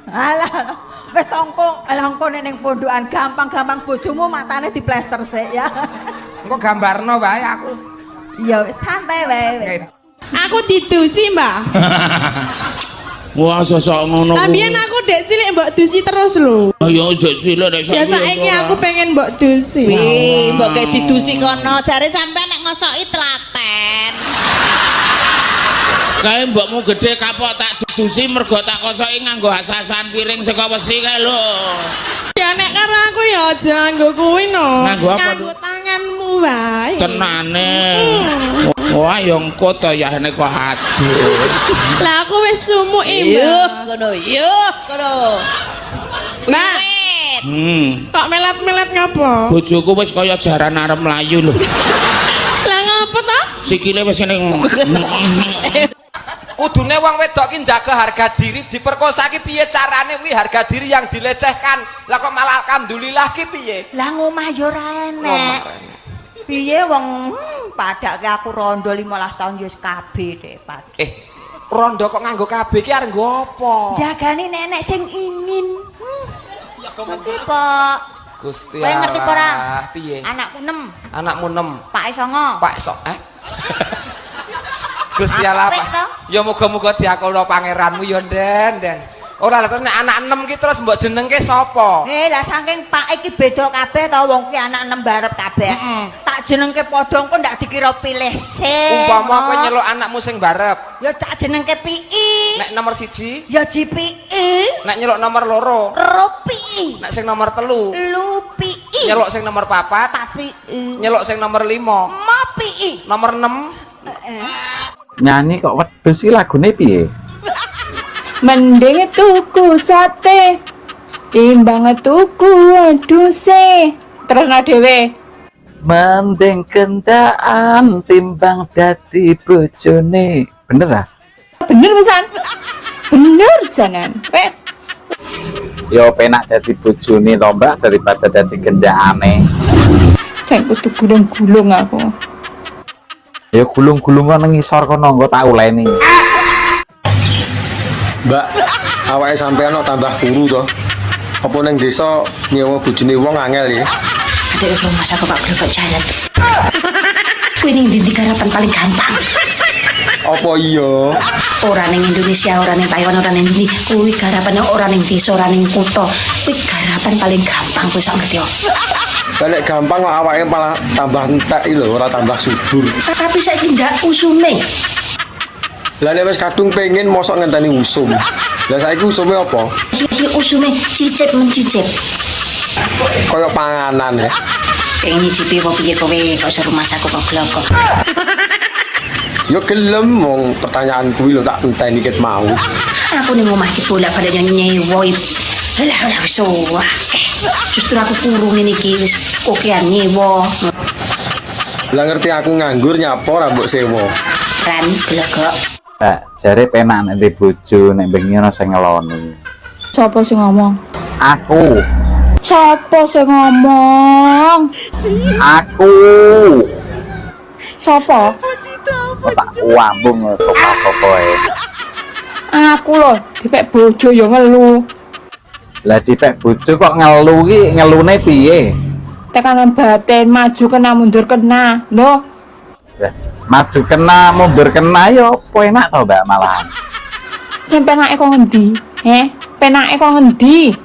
Alah, wis tongko, alangko ning pondokan gampang-gampang bojomu matane diplester sik ya. Engko gambarno wae aku. Ya wis santai wae. Aku didusi, Mbak. Wah, sosok ngono. Tapi aku dek cilik mbok dusi terus lho. Ayo dek cilik nek Ya saiki aku pengen mbok dusi. Wih, mbok kayak didusi kono, jare sampean nek ngosoki telaten. Kae mbokmu gede kapok tak dudusi mergo tak kosoki nganggo asasan piring saka wesi kae lho. Ya nek karo aku ya aja nganggo kuwi no. Nganggo apa? Nganggo tanganmu wae. Tenane. Wah, yo engko to ya nek kok adus. Lah aku wis sumuk Kono, kono. Mbak. Kok melat-melat ngapa? Bojoku wis kaya jaran arep mlayu lho. Lah ngapa to? Sikile wis ngene. Kudune wong wedok ki njaga harga diri, diperkosa ki piye carane kuwi harga diri yang dilecehkan. Lah kok malah alhamdulillah ki piye? Lah ngomah yo ora enek. Piye wong padake aku rondo 15 tahun yo wis kabeh Dek. Rondo kok nganggo KB ki arep nggo apa? Jagane nenek sing ingin. Ya ngerti, Pak. Gusti Allah. Ngerti ora? Piye? Anakku 6. Anakmu 6. Pak Songo. Pak Sok, Gusti Allah, Pak. Ya muga-muga diakono pangeranmu ya, Den. Ora lha terus nek anak 6 ki terus mbok jenengke sapa? Lah saking Pak iki beda kabeh to wong ki anak 6 barep kabeh. Tak jenengke padha engko ndak dikira pilih sih. Umpama kowe nyeluk anakmu sing barep. Ya tak jenengke Pii. Nek nomor 1 ya Jipii. Nek nyeluk nomor 2 Ropii. Nek sing nomor 3 Lupii. nyeluk sing nomor 4 Papii. nyeluk sing nomor 5 Mopii. nomor 6 Nyanyi kok wedhus iki lagune piye? Mending tuku sate Timbang tuku aduh se. Terus na dhewe. Mending kendaan timbang dadi bojone. Bener ah? Bener pisan. Bener janan. Wes. Yo penak dadi bojone to, Mbak, daripada dadi kendakane. Cek kudu gulung-gulung aku. Ya gulung-gulung nang ngisor kono engko tak uleni. Mbak, awake sampean kok tambah kuru to. Apa ning desa nyewa bojone wong angel ya? Ada rumah aku Pak Bro jalan. Kuwi ning ndi garapan paling gampang. Apa iya? Ora ning Indonesia, ora ning Taiwan, ora ning ndi. Kuwi garapane ora ning desa, ora ning kutha. Kuwi garapan paling gampang kowe sak ngerti yo. Nek gampang kok awake malah tambah entek lho, ora tambah subur. Tapi saiki ndak usume. Lah nek wis kadung pengen mosok ngenteni usum. Lah saiki usume apa? Iki usume cicip mencicip. Kayak panganan ya. Pengen nyicipi apa piye kowe kok seru masaku kok gloko. Yo gelem wong pertanyaan kuwi lho tak enteni ket mau. Aku ning omah iki bolak-balik nyewa. Lah wis akeh. Justru aku kurung ngene iki wis kokean nyewa. Lah ngerti aku nganggur nyapo ora mbok sewa. Ran glogok. Jare penak nek bojo nek bengi ana sing ngeloni. Sopo sing ngomong? Aku. Sopo sing ngomong? Aku. Sopo? Tak wambung sapa-sapa ae. Aku lho, dipek bojo yo ngelu. Lah dipek bojo kok ngelu ki ngelune piye? Tekanan batin maju kena mundur kena. Lho. Maju kena mundur kena yo apa enak to Mbak malahan. Sing penake kok ngendi? Penake kok ngendi?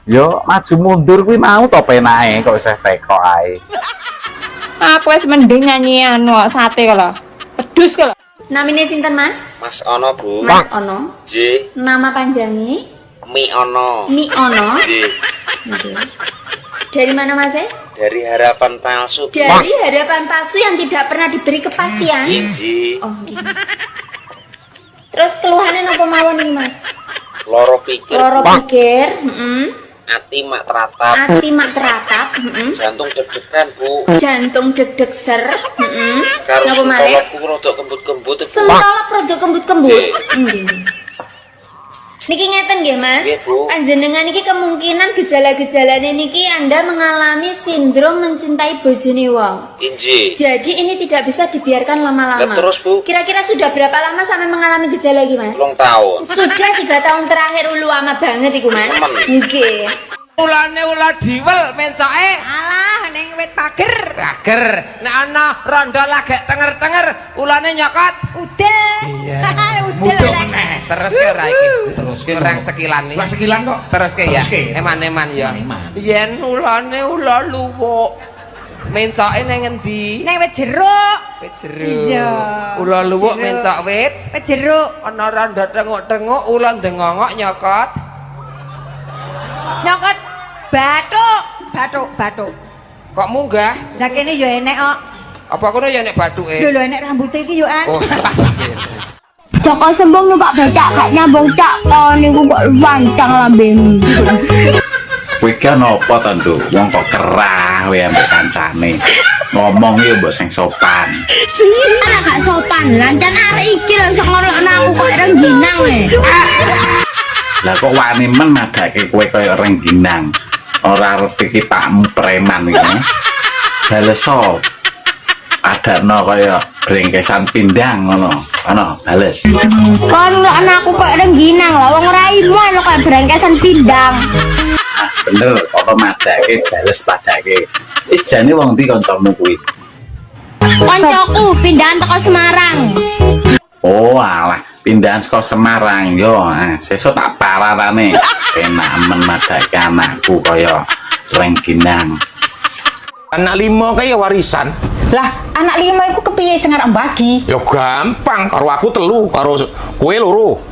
Yo maju mundur kuwi mau to penake kok isih teko ae. Aku wis mending nyanyi anu sate kala. Pedus kala. Namine sinten, Mas? Mas Ono, Bu. Mas Ono. J. Nama panjangnya? Mi Ono. Mi Ono. J. Dari mana, Mas? Dari harapan palsu. Dari harapan palsu yang tidak pernah diberi kepastian. J. Oh, gitu. Terus keluhannya napa mawon nih, Mas? Loro pikir. Loro pikir, Ati mak teratap. Ati mak teratap, Jantung deg-degan, Bu. Jantung deg-deg ser, Karo napa malih? sentolokku rada kembut-kembut. Sentolok rada kembut-kembut. Niki ngeten nggih, Mas. Nggih, Bu. Panjenengan niki kemungkinan gejala-gejalane niki Anda mengalami sindrom mencintai bojone wong. Inji. Jadi ini tidak bisa dibiarkan lama-lama. Lah terus, Bu? Kira-kira sudah berapa lama sampai mengalami gejala iki, Mas? 2 tahun. Sudah 3 tahun terakhir ulu ama banget iku, Mas. Nggih. Ulane ula diwel mencoke. Alah ning wit pager. Pager. Nek ana rondo lagi tenger-tenger ulane nyokot. Udel. Iya. Udel. Terus ke ora iki? Terus ke kurang sekilan iki. Kurang sekilan kok. Terus ke ya. Eman-eman ya. Yen ulane ula luwuk. Mencoke ning endi? Ning wit jeruk. Wit jeruk. Iya. Ula luwuk mencok wit. Wit jeruk. Ana rondo tenguk-tenguk ula ndengongok nyokot. Nyokot bathuk. Kok munggah? Lah kene yo enek kok. Apa kono ya nek bathuke? Lho enek rambute iki yo an. Oh, Joko sembung numpak becak gak nyambung cak. Oh niku kok wancang lambemu. Kowe ki napa to, Nduk? Wong kok kerah kowe ambek kancane. Ngomong yo mbok sing sopan. Ana gak sopan. Lancan arek iki lho iso ngorokno aku kok rengginang e. Lah kok wani men madake kowe kaya rengginang. Ora arep iki pakmu preman iki. Bales sop. Adakno kaya brengkesan pindang ngono. Ana bales. Kon anakku kok rengginang lho wong ora imu ana kok brengkesan pindang. Bener, kok madake bales padake. Ijane wong ndi kancamu kuwi? Koncoku pindahan teko Semarang. Oh alah, pindahan saka Semarang yo. Sesuk tak pararane. Enak men madake anakku kaya rengginang. Anak 5 kaya warisan. Lah, anak 5 iku kepiye sing arep bagi? Ya gampang, karo aku 3, karo kowe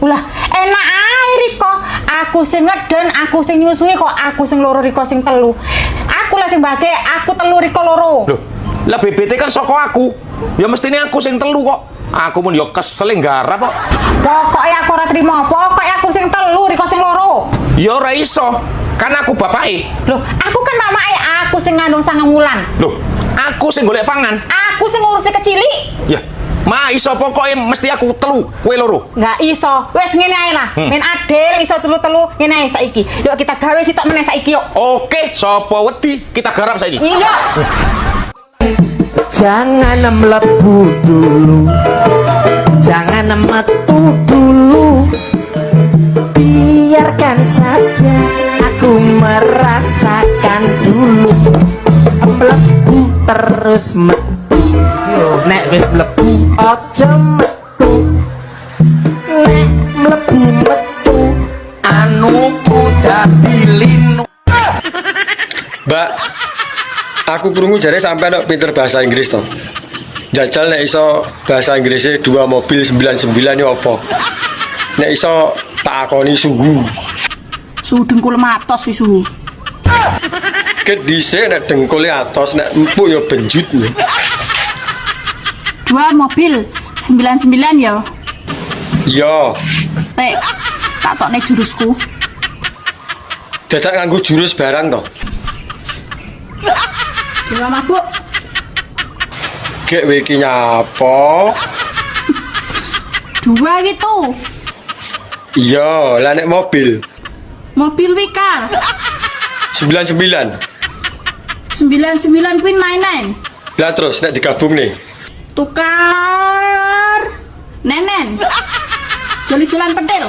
2. Lah, enak ae Riko. Aku sing ngeden, aku sing nyusui kok aku sing 2 Riko sing 3. Aku lah sing bagi, aku 3 Riko 2. Loh, lah BBT kan saka aku. Ya mestine aku sing 3 kok. Aku pun ya kesel nggarap kok. Pokoke aku ora trimo, pokoke aku sing 3 Riko sing 2. Ya ora iso. Kan aku bapake. Loh, aku kan mamake, aku sing ngandung 9 wulan. Loh, aku sing golek pangan. Aku sing ngurusi kecilik. Ya, ma iso pokoke mesti aku telu, kowe loro. Nggak iso. Wes ngene ae lah. Men adil iso telu-telu ngene ae saiki. Yuk kita gawe sitok meneh saiki yuk. Oke, sapa wedi kita garap saiki. Iya. Jangan melebu dulu, jangan metu dulu, biarkan saja aku merasakan dulu. Melebu terus metu, nek wis melebu aja metu, nek melebu metu anuku dadi linu. Mbak, aku krungu jare sampai nek pinter bahasa Inggris to. Jajal nek iso bahasa Inggrisnya 2 mobil 99 yo apa? Nek iso tak akoni suhu. Suhu dengkul matos wis suhu. Ket dhisik nek dengkule atos nek empuk yo benjut. 2 mobil 99 ya. Yo. Nek tak tokne jurusku. Dadak nganggo jurus barang to. Dewa mabuk. Gek kowe iki nyapa? 2 gitu. Iya, lah nek mobil. Mobil wikar. 99. 99 kuwi 99. Lah terus nek digabung nih. Tukar nenen. Joli-jolan pedel.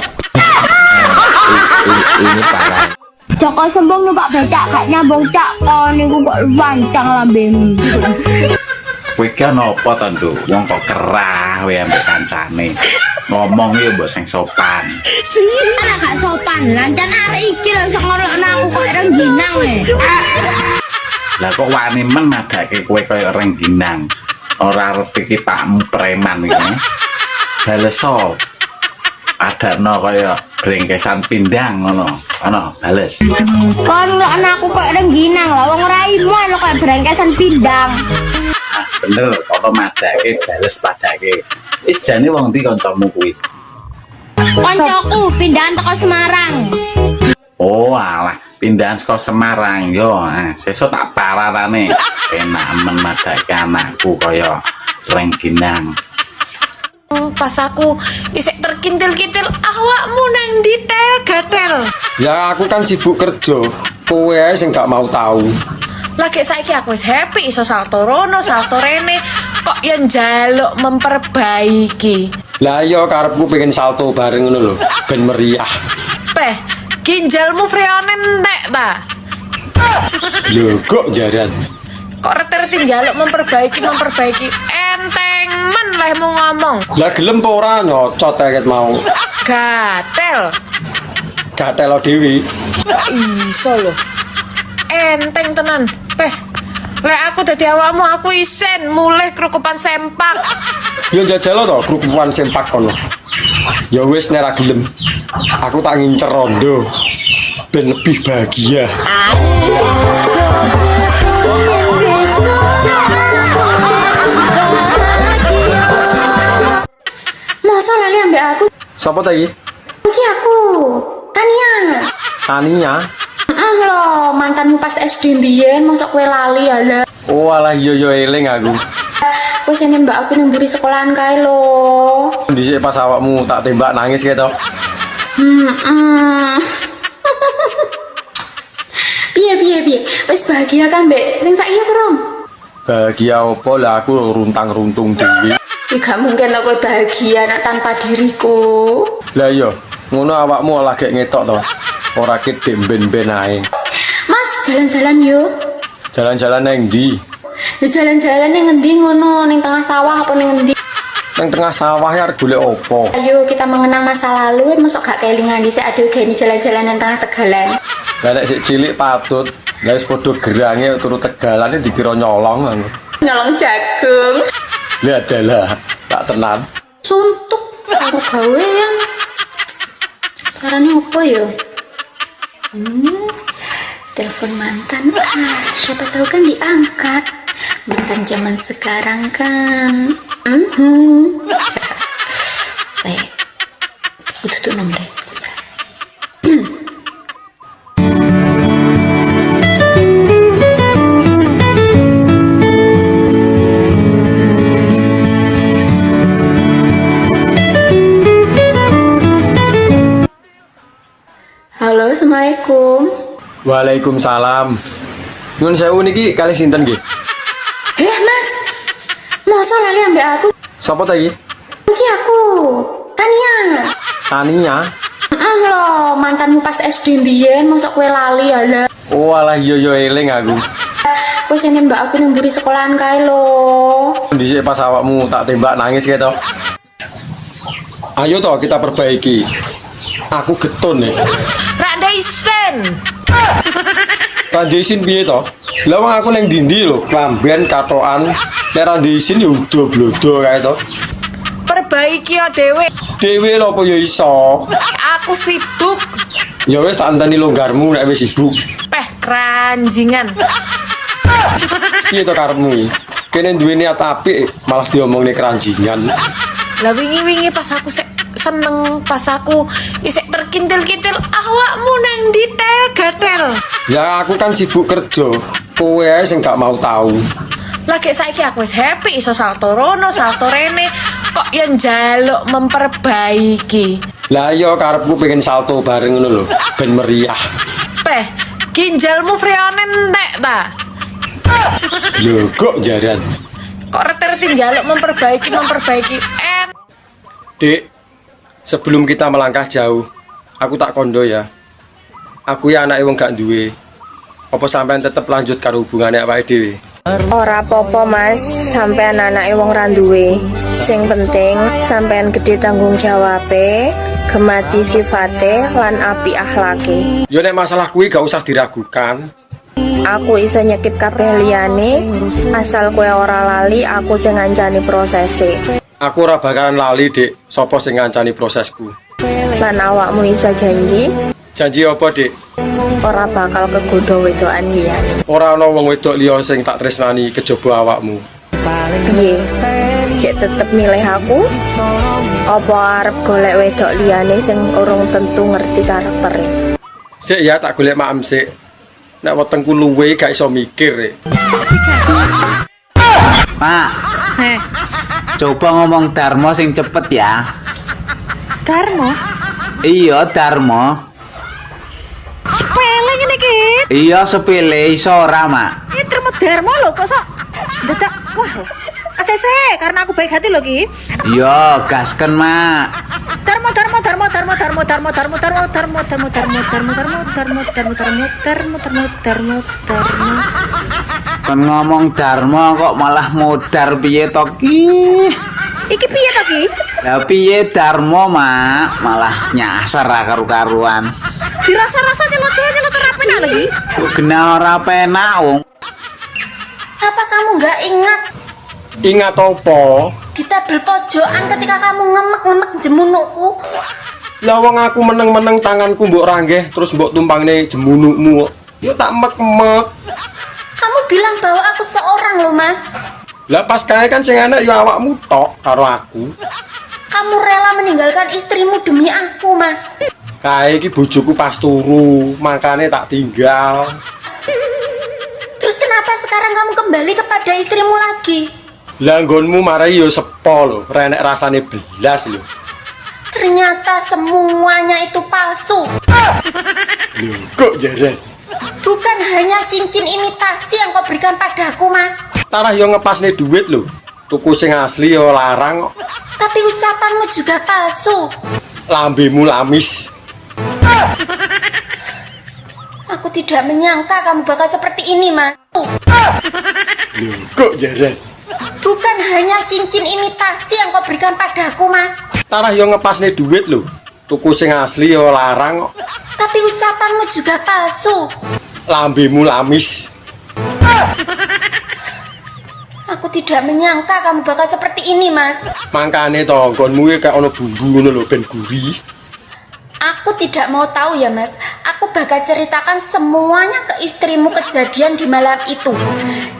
Ini parah. Joko sembung numpak becak gak nyambung cak. Oh niku kok wancang lambemu. Kowe ki ana apa to, Nduk? Wong kok kerah kowe ambek kancane. Ngomong yo mbok sing sopan. Ana gak sopan. Lancan arek iki lho iso ngorokno aku kok rengginang e. Lah kok wani men madake kowe kaya rengginang. Ora arep iki pakmu preman iki. Bales sop. Adakno kaya brengkesan pindang ngono. Ana bales. Kon anakku kok rengginang lho wong raimu ana kok brengkesan pindang. Bener, apa madake bales padake. Ijane wong ndi kancamu kuwi? Koncoku pindahan teko Semarang. Oh, alah, pindahan saka Semarang yo. Sesuk tak pararane. Enak men madake anakku kaya rengginang. Pas aku isek terkintil-kintil awakmu nang detail gatel. Ya aku kan sibuk kerja. Kowe ae sing gak mau tahu. Lagi saiki aku wis happy iso salto rono, salto rene, kok yang njaluk memperbaiki. Lah yo karepku pengen salto bareng ngono lho, ben meriah. Peh, ginjalmu freone entek ta? Lho kok jaran. Kok reti-reti njaluk memperbaiki enteng men lehmu ngomong. Lah gelem apa ora nyocot eket mau. Gatel. Gatel dhewe. Kok iso lho. Enteng tenan. Peh, lek aku dadi awakmu aku isen mulih kerukupan sempak. Yo jajal to kerukupan sempak kono. Ya wis nek ra gelem. Aku tak ngincer rondo ben lebih bahagia. Masa lali ambek aku? Sapa ta iki? Iki aku, Tania. Tania. Loh, mantanmu pas SD mbiyen, mosok kowe lali ala. Oh alah iya yo eling aku. Kowe sing mbak aku nang mburi sekolahan kae lho. Dhisik pas awakmu tak tembak nangis kae to. Piye. Wis bahagia kan, Mbak? Sing saiki apa, Rom? Bahagia apa lah aku runtang-runtung dhewe. Ya gak mungkin lah kowe bahagia nek tanpa diriku. Lah iya, ngono awakmu lagi ngetok to. Ora ket ben-ben ae. Mas, jalan-jalan yuk. Jalan-jalan nang ndi? Ya jalan-jalan ning ngendi ngono, ning tengah sawah apa ning ngendi? Nang tengah sawah ya arep golek opo? Ayo kita mengenang masa lalu, masuk gak kelingan dhisik aduh gini jalan-jalan nang tengah Tegalan. Lah nek sik cilik patut, lah wis padha gerange turu Tegalane dikira nyolong aku. Nyolong jagung. Lihat adalah tak tenan. Suntuk karo gawean. Carane opo ya? Telepon mantan, siapa tahu kan diangkat. Mantan zaman sekarang kan. Saya butuh nomornya. Halo, Assalamualaikum. Waalaikumsalam. Nyun sewu niki kalih sinten nggih? Mas, masa lali ambek aku? Sapa ta iki? Iki aku, Tania. Tania. Loh, mantanmu pas SD mbiyen, mosok kowe lali ala. Walah iya yo eling aku. Kowe sing nembak aku nang mburi sekolahan kae lho. Dhisik pas awakmu tak tembak nangis kae to. Ayo toh kita perbaiki. Aku getun nih. Rak Daisen. Randisin piye to? Lah wong aku ning ndi lho, klamben katokan. Nek randisin ya udo blodo kae to. Perbaiki ya dhewe. Dhewe lho apa ya iso. Aku sibuk. Ya wis tak anteni longgarmu nek wis sibuk. Peh keranjingan. Piye to karepmu iki? Kene duwe niat apik malah diomongne keranjingan. Lah wingi-wingi pas aku seneng, pas aku isek terkintil-kintil, awakmu nang detail gatel. Ya aku kan sibuk kerja. Kowe ae sing gak mau tahu. Lagi saiki aku wis happy iso salto rono, salto rene, kok yang njaluk memperbaiki. Lah yo karepku pengen salto bareng ngono lho, ben meriah. Peh, ginjalmu freone entek ta? Lho kok jaran. Kok reti-reti njaluk memperbaiki. Dek, sebelum kita melangkah jauh, aku tak kondo ya. Aku ya anake wong gak duwe. Apa sampean tetep lanjut karo hubungane awake dhewe? Ora apa-apa Mas, sampean anake wong ra duwe. Sing penting sampean gede tanggung jawabe, gemati sifate lan api akhlake. Yo nek masalah kuwi gak usah diragukan. Aku iso nyekip kabeh liyane, asal kowe ora lali aku sing ngancani prosese. Aku ora bakalan lali, Dik, sapa sing ngancani prosesku. Lan awakmu iso janji? Janji apa, Dik? Ora bakal kegodho wedokan liyane. Ora ana wong wedok liya sing tak tresnani kejaba awakmu. Piye? Cek tetep milih aku? Apa arep golek wedok liyane sing urung tentu ngerti karaktere? Sik ya tak golek maem sik. Nek wetengku luwe gak iso mikir. Pak. Coba ngomong Darmo sing cepet ya. Darmo? Iya, Darmo. Sepele ngene iki. Iya, sepele iso ora, Mak. Ini Darmo lho kok sok dadak wah. Asese karena aku baik hati lho ki. Iya, gasken, Mak. Darmo. Kan ngomong Darmo kok malah modar piye to ki? Iki piye to ki? Lah piye Darmo, Mak? Malah nyasar karu-karuan. Dirasa-rasa nyelot ora penak lagi. Kok kena ora penak wong. Apa kamu nggak ingat Ingat apa? kita berpojokan ketika kamu ngemek-ngemek jemunukku? Lah wong aku meneng-meneng tanganku mbok ranggeh terus mbok tumpangne jemunukmu. Yo tak mek-mek. Kamu bilang bahwa aku seorang loh Mas. Lah pas kae kan sing enak ya awakmu tok karo aku. Kamu rela meninggalkan istrimu demi aku Mas. Kae iki bojoku pas turu, makane tak tinggal. Terus kenapa sekarang kamu kembali kepada istrimu lagi? Lah nggonmu marai yo sepo lho, renek rasane belas lho. Ternyata semuanya itu palsu. Lho kok jaran? Bukan hanya cincin imitasi yang kau berikan padaku Mas. Tarah yo ngepasne duit lho. Tuku sing asli yo larang kok. Tapi ucapanmu juga palsu. Lambemu lamis. Aku tidak menyangka kamu bakal seperti ini Mas. Lho kok jaran? Bukan hanya cincin imitasi yang kau berikan padaku Mas. Tarah yo ngepasne duit lho. Tuku sing asli yo larang kok. Tapi ucapanmu juga palsu. Lambemu lamis. Aku tidak menyangka kamu bakal seperti ini Mas. Mangkane to nggonmu iki kaya ana bumbu ngono lho ben gurih. Aku tidak mau tahu ya Mas. Aku bakal ceritakan semuanya ke istrimu kejadian di malam itu.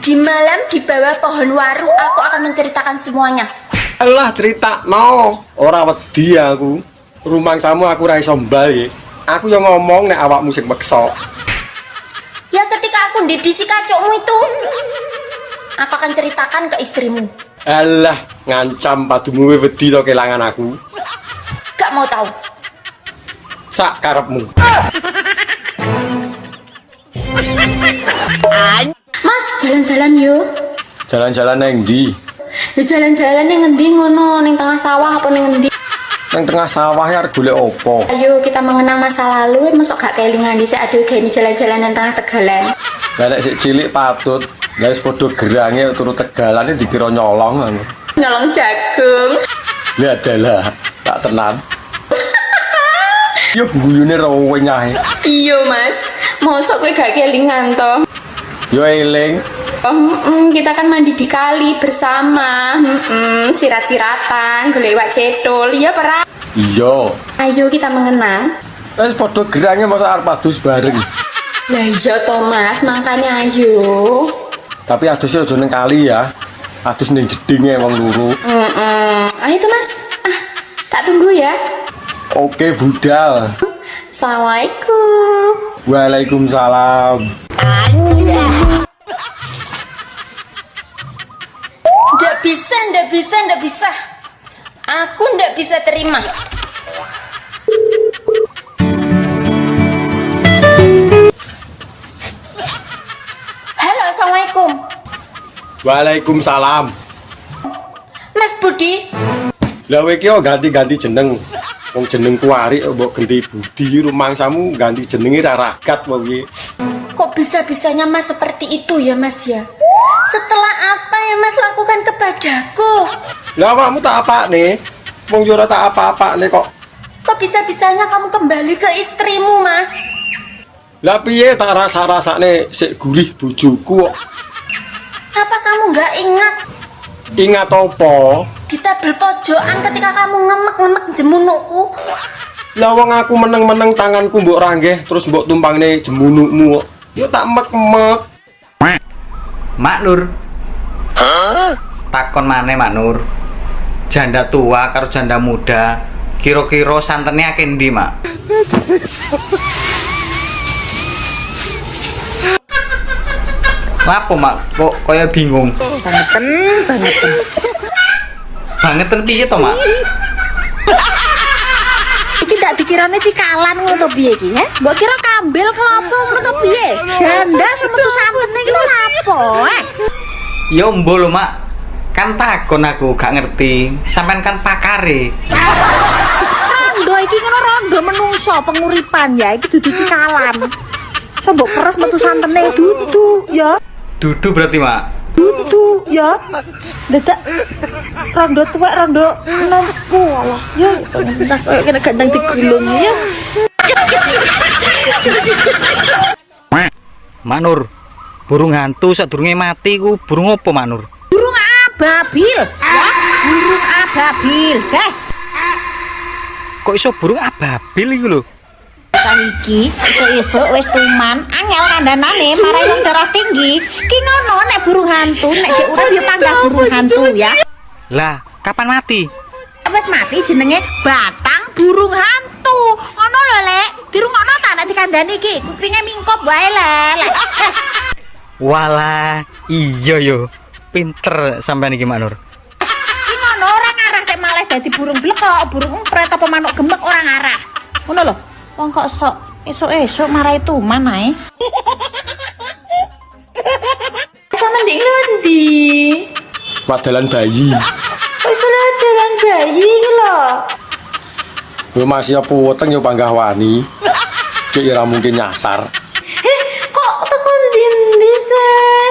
Di malam di bawah pohon waru aku akan menceritakan semuanya. Alah cerita no. Ora wedi aku. Rumangsamu aku ra iso mbal. Aku yang ngomong nek awakmu sing meksa. Ya ketika aku ndidisi kacukmu itu, aku akan ceritakan ke istrimu. Alah ngancam padumu wedi to kelangan aku. Gak mau tahu. Sak karepmu. Mas, jalan-jalan yuk. Jalan-jalan neng ndi? Ya jalan-jalan ning ngendi ngono, ning tengah sawah apa ning ngendi? Neng tengah sawah ya arep golek opo? Ayo kita mengenang masa lalu, masuk gak kelingan dhisik aduh gini jalan-jalan nang tengah Tegalan. Lah nek sik cilik patut, lah wis padha gerange turu Tegalane dikira nyolong. Nyolong jagung. Ya adalah, tak tenan. Yo guyune rawo nyahe. Iya, Mas. Mosok kowe gak kelingan to? Yo eling. Kita kan mandi di kali bersama, sirat-siratan, golek iwak cetul, iya pera. Iya. Ayo kita mengenang. Wis padha gerange masa arep adus bareng. Lah iya to Mas, makanya ayo. Tapi adusnya aja ning kali ya. Adus ning jedinge wong loro. Ayo tuh Mas. Tak tunggu ya. Oke, budal. Assalamualaikum. Waalaikumsalam. Ndak bisa. Aku ndak bisa terima. Halo, Assalamualaikum. Waalaikumsalam. Mas Budi. Lah kowe iki ganti-ganti jeneng. Wong jenengku Arik mbok ganti Budi, rumangsamu ganti jenenge ra ragat wae iki. Kok bisa-bisanya Mas seperti itu ya Mas ya? Setelah apa yang Mas lakukan kepadaku? Lah awakmu tak apane? Wong yo ora tak apa-apane kok. Kok bisa-bisanya kamu kembali ke istrimu, Mas? Lah piye tak rasa-rasane sik gurih bojoku kok. Apa kamu nggak ingat? Ingat apa? Kita berpojokan ketika kamu ngemek-ngemek jemunukku. Lah wong aku meneng-meneng tanganku mbok ranggeh terus mbok tumpangne jemunukmu kok. Yo tak mek-mek. Mak Nur. Takon maneh Mak Nur. Janda tua karo janda muda, kira-kira santene akeh ndi, Mak? Lapo, Mak? Kok kaya bingung? Bangeten piye to, Mak? Iki ndak dikirane cikalan ngono to piye iki, he? Mbok kira kambil klopo ngono to piye? Janda sama tuh santene iki lho lapo, Ya mbo lho, Mak. Kan takon aku gak ngerti. Sampean kan pakare. Rondo iki ngono rondo menungso penguripan ya, iki dudu cikalan. Sembok peres metu santene dudu ya. Dudu berarti, Mak. Dudu ya. Dadak rondo tuwek rondo nompu Allah. Ya entah koyo kena gandang digulung ya. Mak Nur, burung hantu sadurunge mati ku burung apa, Mak Nur? Burung ababil ya, burung ababil deh. Kok iso burung ababil iku lho? Cah iki esuk-esuk wis tuman angel kandhanane marai wong darah tinggi. Ki ngono nek burung hantu nek jek urip ya panggah burung hantu ya. Lah, kapan mati? Wis mati jenenge batang burung hantu. Ngono lho, Lek. Dirungokno ta nek dikandhani iki, kupinge mingkop wae, Lek. Walah, iya yo. Pinter sampean iki, Mak Nur. Ki ngono ora ngarah nek malah dadi burung blekok, burung umpret apa manuk gemek ora ngarah. Ngono lho. Wong kok sok esuk-esuk marai tuman ae. Sama ndek lewat ndi? Wadalan bayi. Kok iso dalan bayi iki lho? Yo masih apa weteng yo panggah wani. Kira mungkin nyasar. Kok teko ndi sih?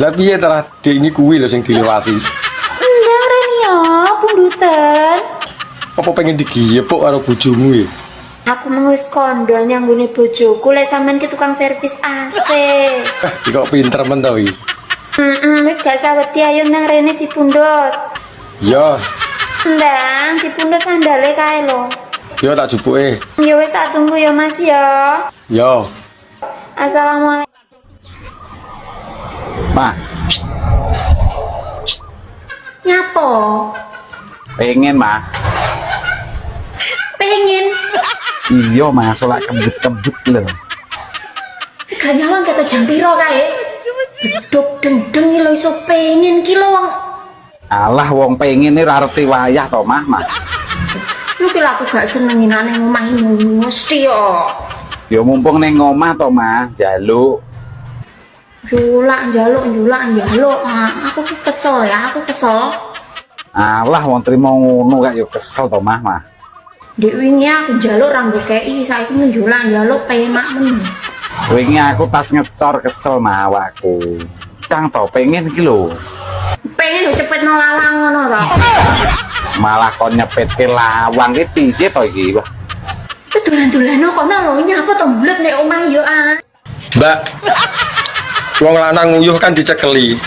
Lah piye ta ini kuwi lho sing dilewati. Ndang rene ya, pundutan. Apa pengen digiyepuk karo bojomu ya? Aku wis kondo nyanggone bojoku lek sampean ki tukang servis AC. Iki kok pinter men to iki. Wis gak saweti ayo nang rene dipundhut. Ya, Ndang dipundhut sandale kae lho. ya tak jupuke. Ya wis tak tunggu ya Mas ya. Ya. Assalamualaikum. Mak, Nyapo? pengen, Mak. Pengen. Iya, Mak, solak kembut-kembut lho. Gak nyawang kata jam piro kae? Beduk dendeng lho iso pengen ki lho wong. Alah, wong pengen ini rarti wayah to, Mak. Lu kira aku gak senengin nang omah mesti yo. Ya mumpung ning omah to, Mak, jaluk. Njulak njaluk. Aku ki kesel ya, aku kesel. Alah wong trimo ngono kak yo kesel to mah. Dek wingi aku njaluk ra ngekeki, saiki njulak penak men. Wingi aku pas ngecor kesel mah awakku. Kang to pengen iki lho. Pengen cepet lawang ngono to. Malah kon nyepetke lawang ki piye to iki, Wah? Dolan-dolan kok lho nyapa to mblek nek omah yo Mbak, wong lanang nguyuh kan dicekeli.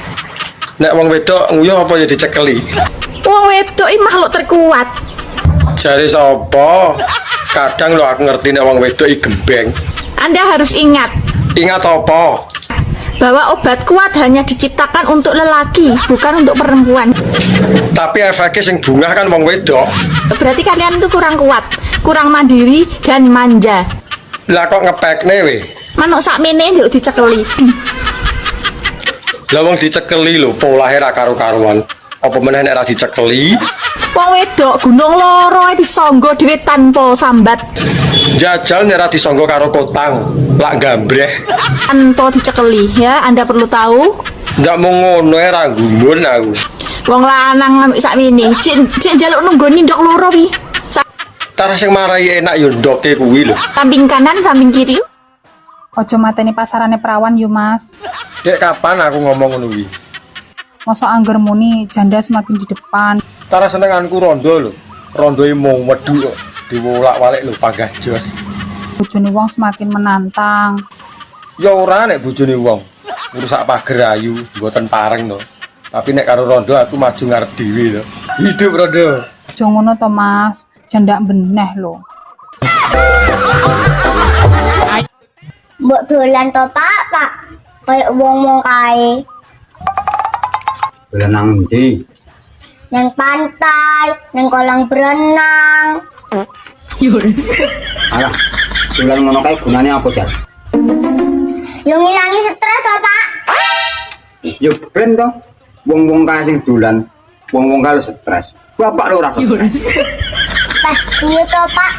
Nek wong wedok nguyuh apa ya dicekeli? Wong wedok iki makhluk terkuat. Jare sapa? Kadang lo aku ngerti nek wong wedok iki gembeng. Anda harus ingat. Ingat apa? Bahwa obat kuat hanya diciptakan untuk lelaki, bukan untuk perempuan. Tapi efeknya sing bungah kan wong wedok. Berarti kalian itu kurang kuat, kurang mandiri dan manja. Lah kok ngepekne we? Manuk sakmene njuk dicekeli. Lah wong dicekeli lho, polahe ra karo-karuan. Apa meneh nek ra dicekeli? Wong wedok gunung loro ae disangga dhewe tanpa sambat. Jajal nek ra disangga karo kotang, lak gambreh. Tanpa dicekeli ya, Anda perlu tahu. Ndak mau ngono ae ra gumun aku. Wong lanang ngamuk sakmene, cek njaluk nunggoni ndok loro wi. Cara sing marai enak yo ndoke kuwi lho. Samping kanan, samping kiri. Ojo mateni pasarane perawan yo Mas. Dek kapan aku ngomong ngono kuwi? Masa angger muni janda semakin di depan. Cara senenganku rondo lho. Rondoe mung wedhu kok diwolak-walik lho panggah jos. Bojone wong semakin menantang. Ya ora nek bojone wong. Ngrusak pager ayu, mboten pareng to. Tapi nek karo rondo aku maju ngarep dhewe to. Hidup rondo. Aja ngono to Mas, janda beneh lho. Mbok dolan to Pak? Kayak wong-wong kae. Dolan nang ndi? Nang pantai, nang kolam berenang. Alah, dolan ngono kae gunane apa, Jan? Yo ngilangi stres to Pak. Yo ben to. Wong-wong kae sing dolan, wong-wong kae stres. Bapak lho ora stres. Pak, iya to Pak.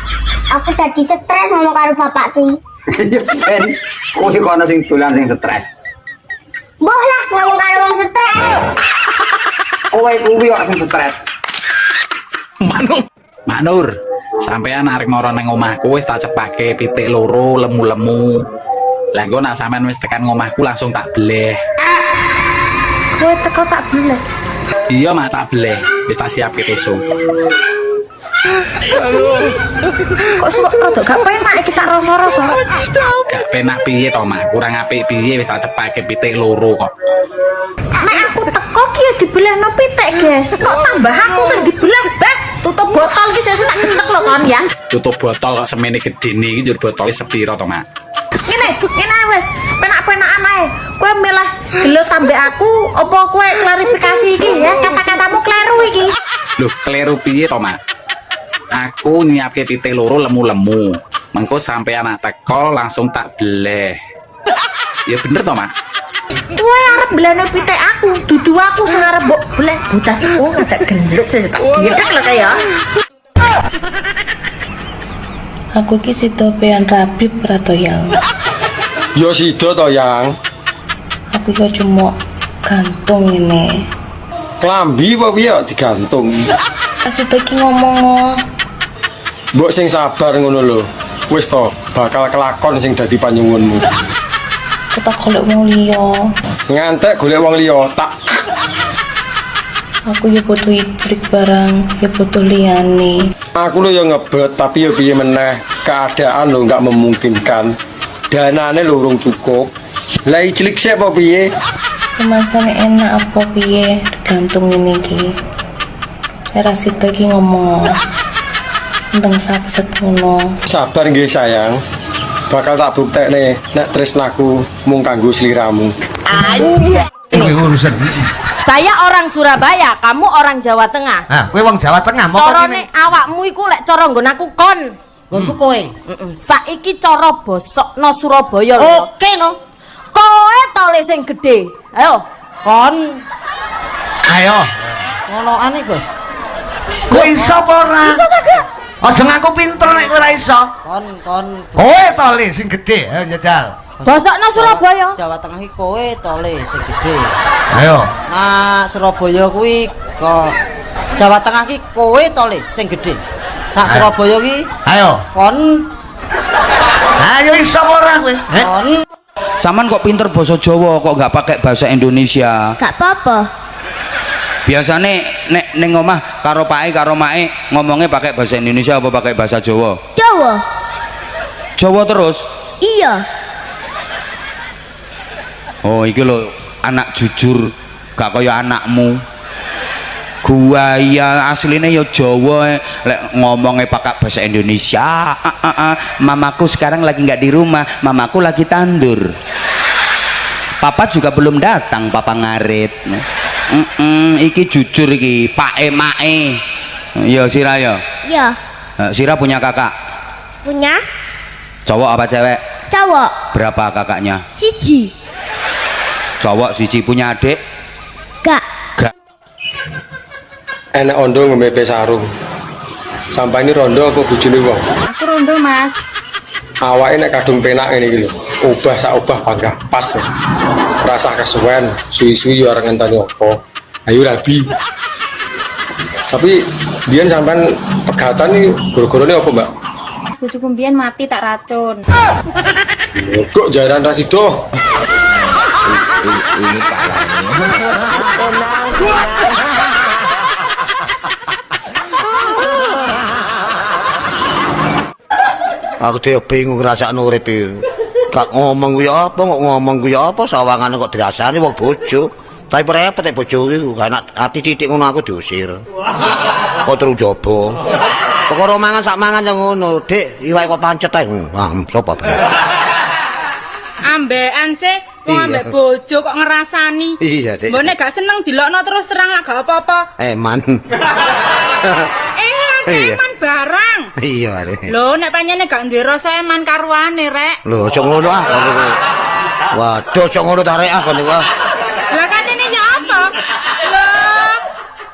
Aku dadi stres ngomong karo bapak ki. Yo ben, kowe kok ana sing dolan sing stres. Mbah lah ngomong karo wong stres. Kowe kuwi kok sing stres. Mak Nur, sampean arek mara nang omahku wis tak cepake pitik loro lemu-lemu. Lah engko nak sampean wis tekan omahku langsung tak bleh. Kowe teko tak bleh. Iya mak tak bleh, wis tak siapke tisu. Kok rada gak penak iki tak rasa-rasa. Gak penak piye to mak, kurang apik piye wis tak cepake pitik loro kok. Nek aku teko ki ya dibelehno pitik, guys. Kok tambah aku sing dibelah, Beh. Tutup botol ki sesuk tak kecek lho kon ya. Tutup botol kok semene gedene iki njur botole sepiro to mak? Ngene wis, penak-penakan ae. Kowe milih gelut tambah aku apa kowe klarifikasi iki ya? Kata-katamu kleru iki. Loh, kleru piye to mak? Aku nyiapke pitik loro lemu-lemu. Mengko sampean anak teko langsung tak bleh. Ya bener to mak? Kowe arep blene pitik aku, dudu aku sing arep mbok bleh. Bocah iki ngajak gelut sesuk tak gedek lho kaya. Aku ki sida pean rabi prato yang. Yo sida to yang. Aku kok cuma gantung ini. Klambi apa piye digantung? Asita ki ngomong. Mbok sing sabar ngono lho. Wis to, bakal kelakon sing dadi panyuwunmu. Ketak golek wong liya. Ngantek golek wong liya, tak. Aku ya butuh ijlik barang, ya butuh liyane. Aku lho ya ngebet, tapi ya piye meneh, keadaan lho enggak memungkinkan. Danane lho urung cukup. Lah ijlik sik apa piye? Kemasan enak apa piye, tergantung ini ki. Cara situ ki ngomong. Tentang satset ngono. Sabar nggih sayang. Bakal tak buktekne nek tresnaku mung kanggo sliramu. Saya orang Surabaya, kamu orang Jawa Tengah. Nah, kowe wong Jawa Tengah, mau corone awakmu iku lek cara nggon aku kon. Nggonku kowe. Saiki cara bosokno Surabaya lho. Oke no. Kowe tole sing gedhe. Ayo. Kon. Ayo. Ngonoane, Gus. Kowe iso apa ora? Iso ta, Kak? Aja ngaku pinter nek kowe ora iso. Kon. Kowe to Le sing gedhe, ayo njajal. Basakno Surabaya. Jawa Tengah iki kowe to Le sing gedhe. Ayo. Nah, Surabaya kuwi kok Jawa Tengah iki kowe to Le sing gedhe. Nak Surabaya iki ayo. Kon. Ayo iso ora kowe? Kon. Saman kok pinter bahasa Jawa kok nggak pakai bahasa Indonesia? Gak apa-apa. Biasane nek ning omah karo pake karo make ngomongnya pakai bahasa Indonesia apa pakai bahasa Jawa? Jawa. Jawa terus? Iya. Oh iki lho anak jujur gak kaya anakmu. Gua ya aslinya ya Jawa lek ngomongnya pakai bahasa Indonesia. Mamaku sekarang lagi nggak di rumah, mamaku lagi tandur. Papa juga belum datang, papa ngarit. Iki jujur iki, Pak Mae. Ya Sira ya. Ya. Sira punya kakak? Punya? Cowok apa cewek? Cowok. Berapa kakaknya? Siji. Cowok siji. Punya adik? Gak. Gak. Enak ondo ngemepe sarung. Sampai ini rondo apa bojone wong? Aku rondo, Mas. Awake nek kadung penak ngene iki lho. Obah sak obah panggah pas. Rasa kesuwen, suwi-suwi yo ora ngenteni apa. Ayo rabi. Tapi biyen sampean pegatan iki gara-garane apa, Mbak? Bojoku mbiyen mati tak racun. Kok jaran ras itu? Ini Aku tuh bingung ngrasakno urip iki. Gak ngomong kuwi apa, kok ngomong kuwi apa, sawangane kok dirasani wong bojo. Tapi repot nek bojo iki gak enak ati titik ngono aku diusir. Kok terus jobo. Perkara mangan sak mangan yang ngono, Dik, iwake kok pancet ae. Wah, sapa bae. Ambekan sih, wong ambek bojo kok ngerasani. Iya, Dik. Mbok nek gak seneng dilokno terus terang lah gak apa-apa. Eman. Eman barang. Iya, Rek. Lho, nek pancene gak ndek rasa eman karuane, Rek. Lho, aja ngono ah. Waduh, aja ngono ta Rek ah kon niku. Lah katene ya apa? Lho,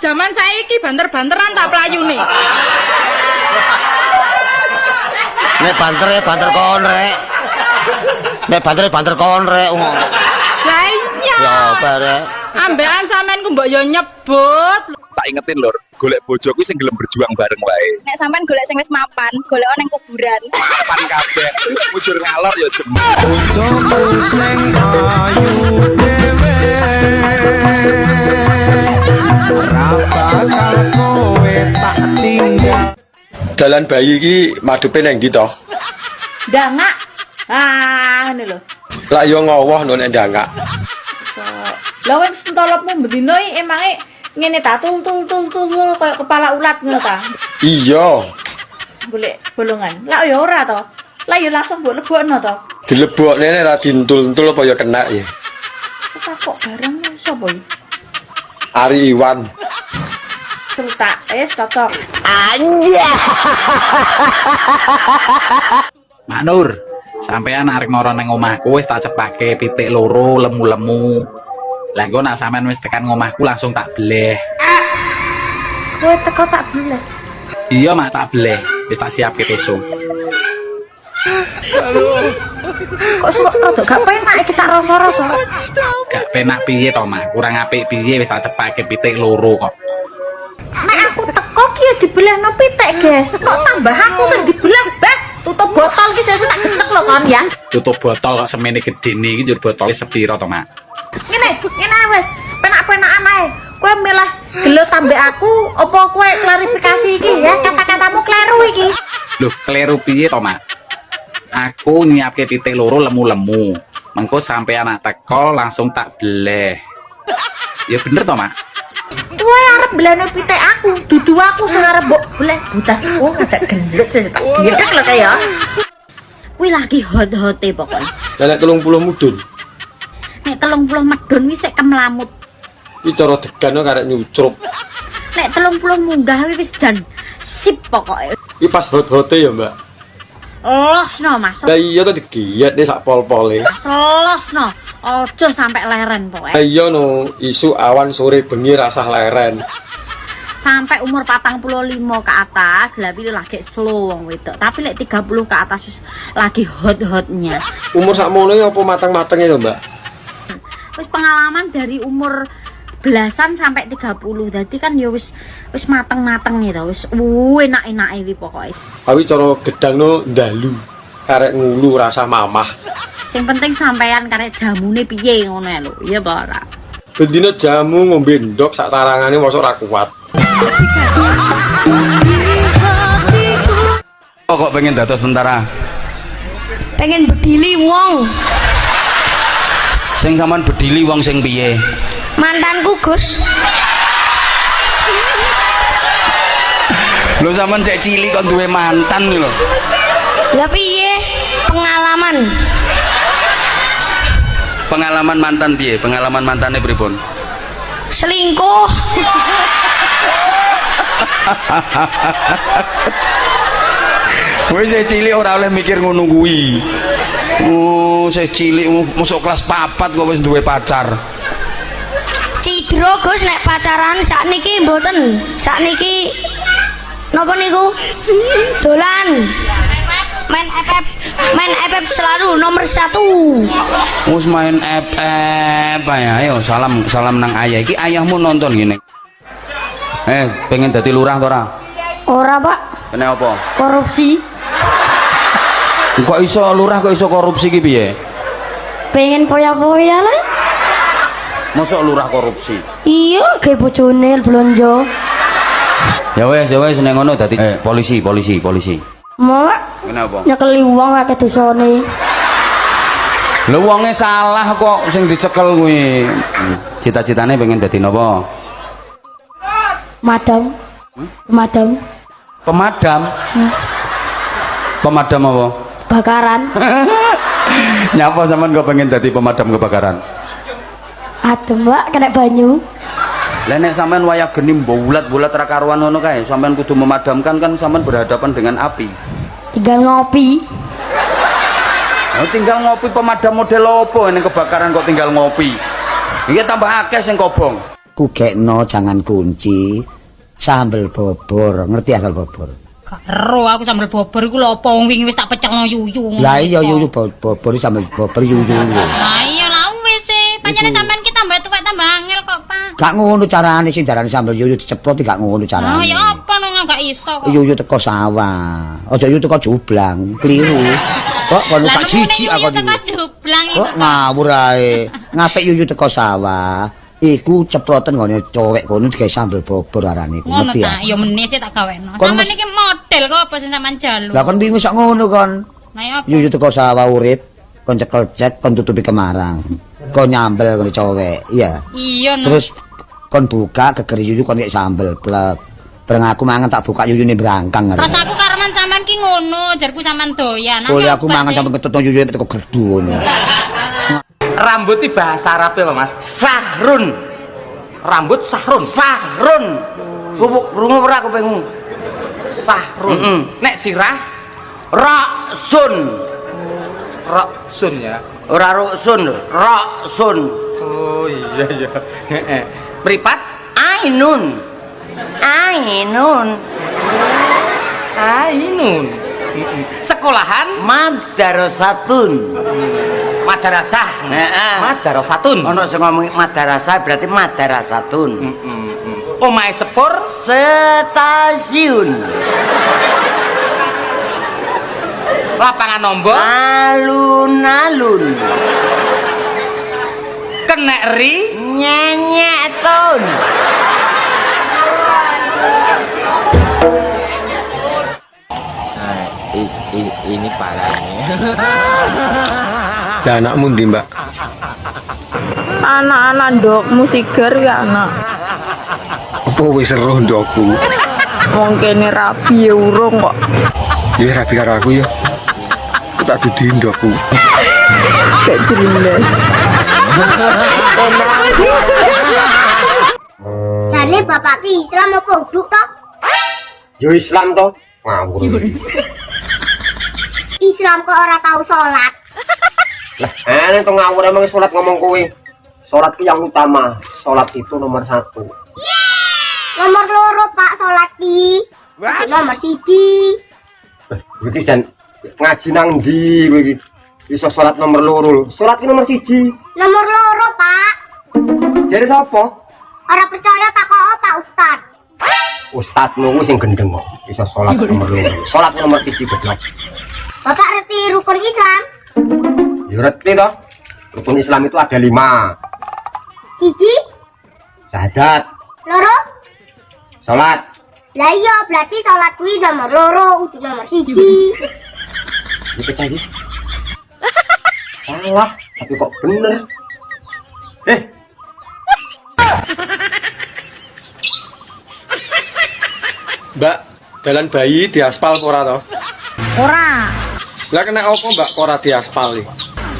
zaman saiki banter-banteran tak playune. Nek banter kon Rek. Nek banter kon Rek. Lah iya. Ya apa Rek? Ambekan sampean ku mbok yo nyebut. Tak ingetin lur, golek bojoku sing gelem berjuang bareng wae. Nek sampean golek sing wis mapan, golek nang kuburan. Mapan kabeh, mujur ngalor ya jem. Bojoku sing ayu dhewe. Ora bakal kowe tak tinggal. Dalan bayi iki madepe nang ndi to? Ndangak. Ah, ngene lho. Lah yo ngowoh nek ndangak. Lah wis entolopmu bendino iki emange ngene ta tul koyo kepala ulat ngono ta. Iya. Golek bolongan. Lah ya ora to. Lah ya langsung mbok lebokno to. Dilebokne nek ra dintul-tul apa ya kena ya. Kok barang sapa iki? Ari Iwan. Terus wis cocok. Anja. Mak Nur, sampean arek mara nang omahku wis tak cepake pitik loro lemu-lemu. Lah engko nak sampean wis tekan ngomahku langsung tak bleh. Kowe teko tak bleh. Iya mak tak bleh, wis tak siapke besok. Kok sok rada gak penak iki tak rasa-rasa. Gak penak piye to mak, kurang apik piye wis tak cepake pitik loro kok. Nek aku teko ki ya dibelehno pitik, guys. Kok tambah aku sing dibelah, Bah. Tutup botol ki sesuk tak gecek lho kon ya. Tutup botol kok semene gedene iki njur botole sepiro to mak? Ngene wis, penak-penakan ae. Kowe milih gelo tambah aku apa kowe klarifikasi iki ya? Kata-katamu kleru iki. Loh, kleru piye to mak? Aku nyiapke pitik loro lemu-lemu. Mengko sampe anak teko langsung tak bleh. Ya bener to mak? Kowe arep belane pitik aku, dudu aku sing arep mbok bleh. Bocah oh ngajak gendut sing tak gedek lho kaya. Kuwi lagi hot-hote pokoknya. Lah nek 30 mudun. Nek 30 medun wis sik kemlamut. Iki cara degan karek nyucrup. Nek 30 munggah wis jan sip pokoke. Iki pas hot-hote ya, Mbak. Losno Mas. Lah iya to digiyet nek sak pol-pole. Losno. Aja sampai leren pokoke. Lah iya no, isu awan sore bengi rasah leren. sampai umur 45 ke atas lah pilih lagi slow wong wedok. Tapi lek 30 ke atas wis lagi hot-hotnya. Umur sakmono ya apa matang-matangnya lho, Mbak? Wis pengalaman dari umur belasan sampai 30. Jadi kan ya wis mateng-mateng nih to, wis enak-enake wi pokoke. Awi cara gedangno ndalu. Karek ngulu rasa mamah. Sing penting sampean karek jamune piye ngono lho. Iya apa ora? Bendina jamu ngombe ndok sak tarangane mosok ora kuat. Kok pengen dados tentara? Pengen bedili wong. Sing sampean bedili wong sing piye? Mantanku, Gus. Lho sampean sik cilik kok duwe mantan lho. Lah piye pengalaman? Pengalaman mantan piye? Pengalaman mantane pripun? Selingkuh. Kowe sik cilik ora oleh mikir ngono kuwi. Oh, sik cilik masuk kelas 4 kok wis duwe pacar. Cidro Gus nek pacaran sakniki mboten. Sakniki napa niku? Dolan. Main FF selalu nomor 1. Wis main FF ya. Ayo salam nang ayah. Iki ayahmu nonton gini. Pengen dadi lurah to ora? Ora, Pak. Kenapa? Korupsi. Kok iso lurah kok iso korupsi ki piye? Pengen foya-foya lah. Mosok lurah korupsi? Iya, ge bojone blonjo. Ya wes nek ngono dadi polisi. Mau Kenapa? nyekeli wong akeh dosane. Lho wonge salah kok sing dicekel kuwi. Cita-citane pengen dadi napa? Madam. Pemadam. Pemadam apa? Bakaran. Nyapa sampean kok pengen dadi pemadam kebakaran? Adem, Mbak, kena banyu. Lah nek sampean wayah geni bulat-bulat ra karuan ngono kae, sampean kudu memadamkan kan sampean berhadapan dengan api. Tinggal ngopi. Tinggal ngopi pemadam model opo ning kebakaran kok tinggal ngopi. Iki tambah akeh sing kobong. Kugekno jangan kunci. Sambel bobor, ngerti asal bobor? Karo aku sambel bobor iku lho apa wong wingi wis tak pecekno yuyu. Lah iya yuyu bobor sambel bobor yuyu. Lah iya lah wis e, pancene sampean ki tambah tuwek tambah angel kok, Pak. Gak ngono carane sing darane sambel yuyu diceprot gak ngono carane. Oh ya apa nang gak iso kok. Yuyu teko sawah. Aja yuyu teko jublang, keliru. Kok kono gak jijik aku iki. Teko jublang iku. Kok ngawur ae. Ngapik yuyu teko sawah. Iku ceproten ngene cowek kono digawe sambel bobor arane iku ngerti ya. Ya meneh sih tak gaweno. Sampeyan iki model kok apa sing sampean jalu. Lah kon bingung sak ngono kon. Lah ya apa? Yuyu teko sawah urip, kon cekel cek, kon tutupi kemarang. Kon nyambel kono cowek, iya. Iya. Terus kon buka geger yuyu kon kayak sambel blek. Bareng aku mangan tak buka yuyune brangkang. Rasaku kareman sampean ki ngono, jarku sampean doyan. Oh ya aku mangan sampe ketut yuyune teko gerdu ngono. Rambut itu bahasa Arab apa Mas? Sahrun. Rambut sahrun. Sahrun. Krungu ora aku pengen. Sahrun. Nek sirah raksun. Raksun ya. Ora ruksun, raksun. Oh iya iya. Heeh. Mripat ainun. Ainun. Ainun. Sekolahan madrasatun. Madrasah. Heeh. Madrasatun. Ono sing ngomong madrasah berarti madrasatun. Omahe sepur stasiun. Lapangan nombor alun-alun. Kenek ri nyenyetun. Ini parahnya. Lah anakmu ndi, Mbak? Anak-anak ndok musiker ya anak. Apa wis seru ndokku? Wong kene rabi ya urung kok. Ya rabi karo aku ya. Aku tak dudi ndokku. Gak jelas. Jane bapak ki Islam apa huduk to? Yo Islam to. Ngawur. Islam kok ora tahu salat. Lah, aneh to ngawur emang salat ngomong kowe. Salat ki yang utama. Salat itu nomor 1. Nomor loro Pak salat ki. Nomor 1. Iki jan ngaji nang ndi kowe iki? Iso salat nomor loro. Salat ki nomor 1. Nomor loro Pak. Jare sapa? Ora percaya takok Pak Ustad. Ustadmu ku sing gendeng kok. Iso salat nomor loro. Salat nomor 1 goblok. Bapak ngerti rukun Islam? Ya ngerti toh. Rukun Islam itu ada 5. 1. Syahadat, Loro. salat. Lah iya berarti salat kuwi nomor loro, udah nomor 1. Iki lagi. Salah, tapi kok bener. Mbak, dalan bayi di aspal ora toh? Ora. Lah kena apa Mbak ora di aspal iki?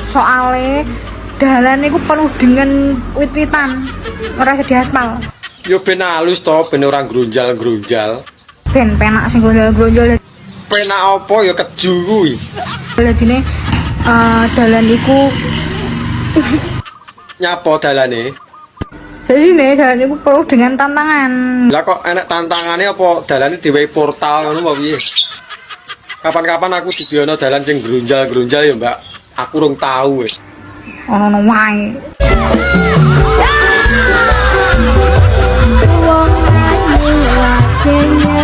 Soale dalan iku penuh dengan wit-witan. Ora di aspal. Yo ben halus to, ben ora grunjal-grunjal. Ben penak sing grunjal. Penak apa ya keju kuwi. Ladine dalan iku Nyapa dalane? jadi nih dalan iku penuh dengan tantangan. Lah kok enak tantangannya apa dalane diwehi portal ngono apa piye? Kapan-kapan aku dibiono dalan sing grunjal-grunjal ya, Mbak. Aku urung tahu wis. Ono wae. Wong ayu wajahnya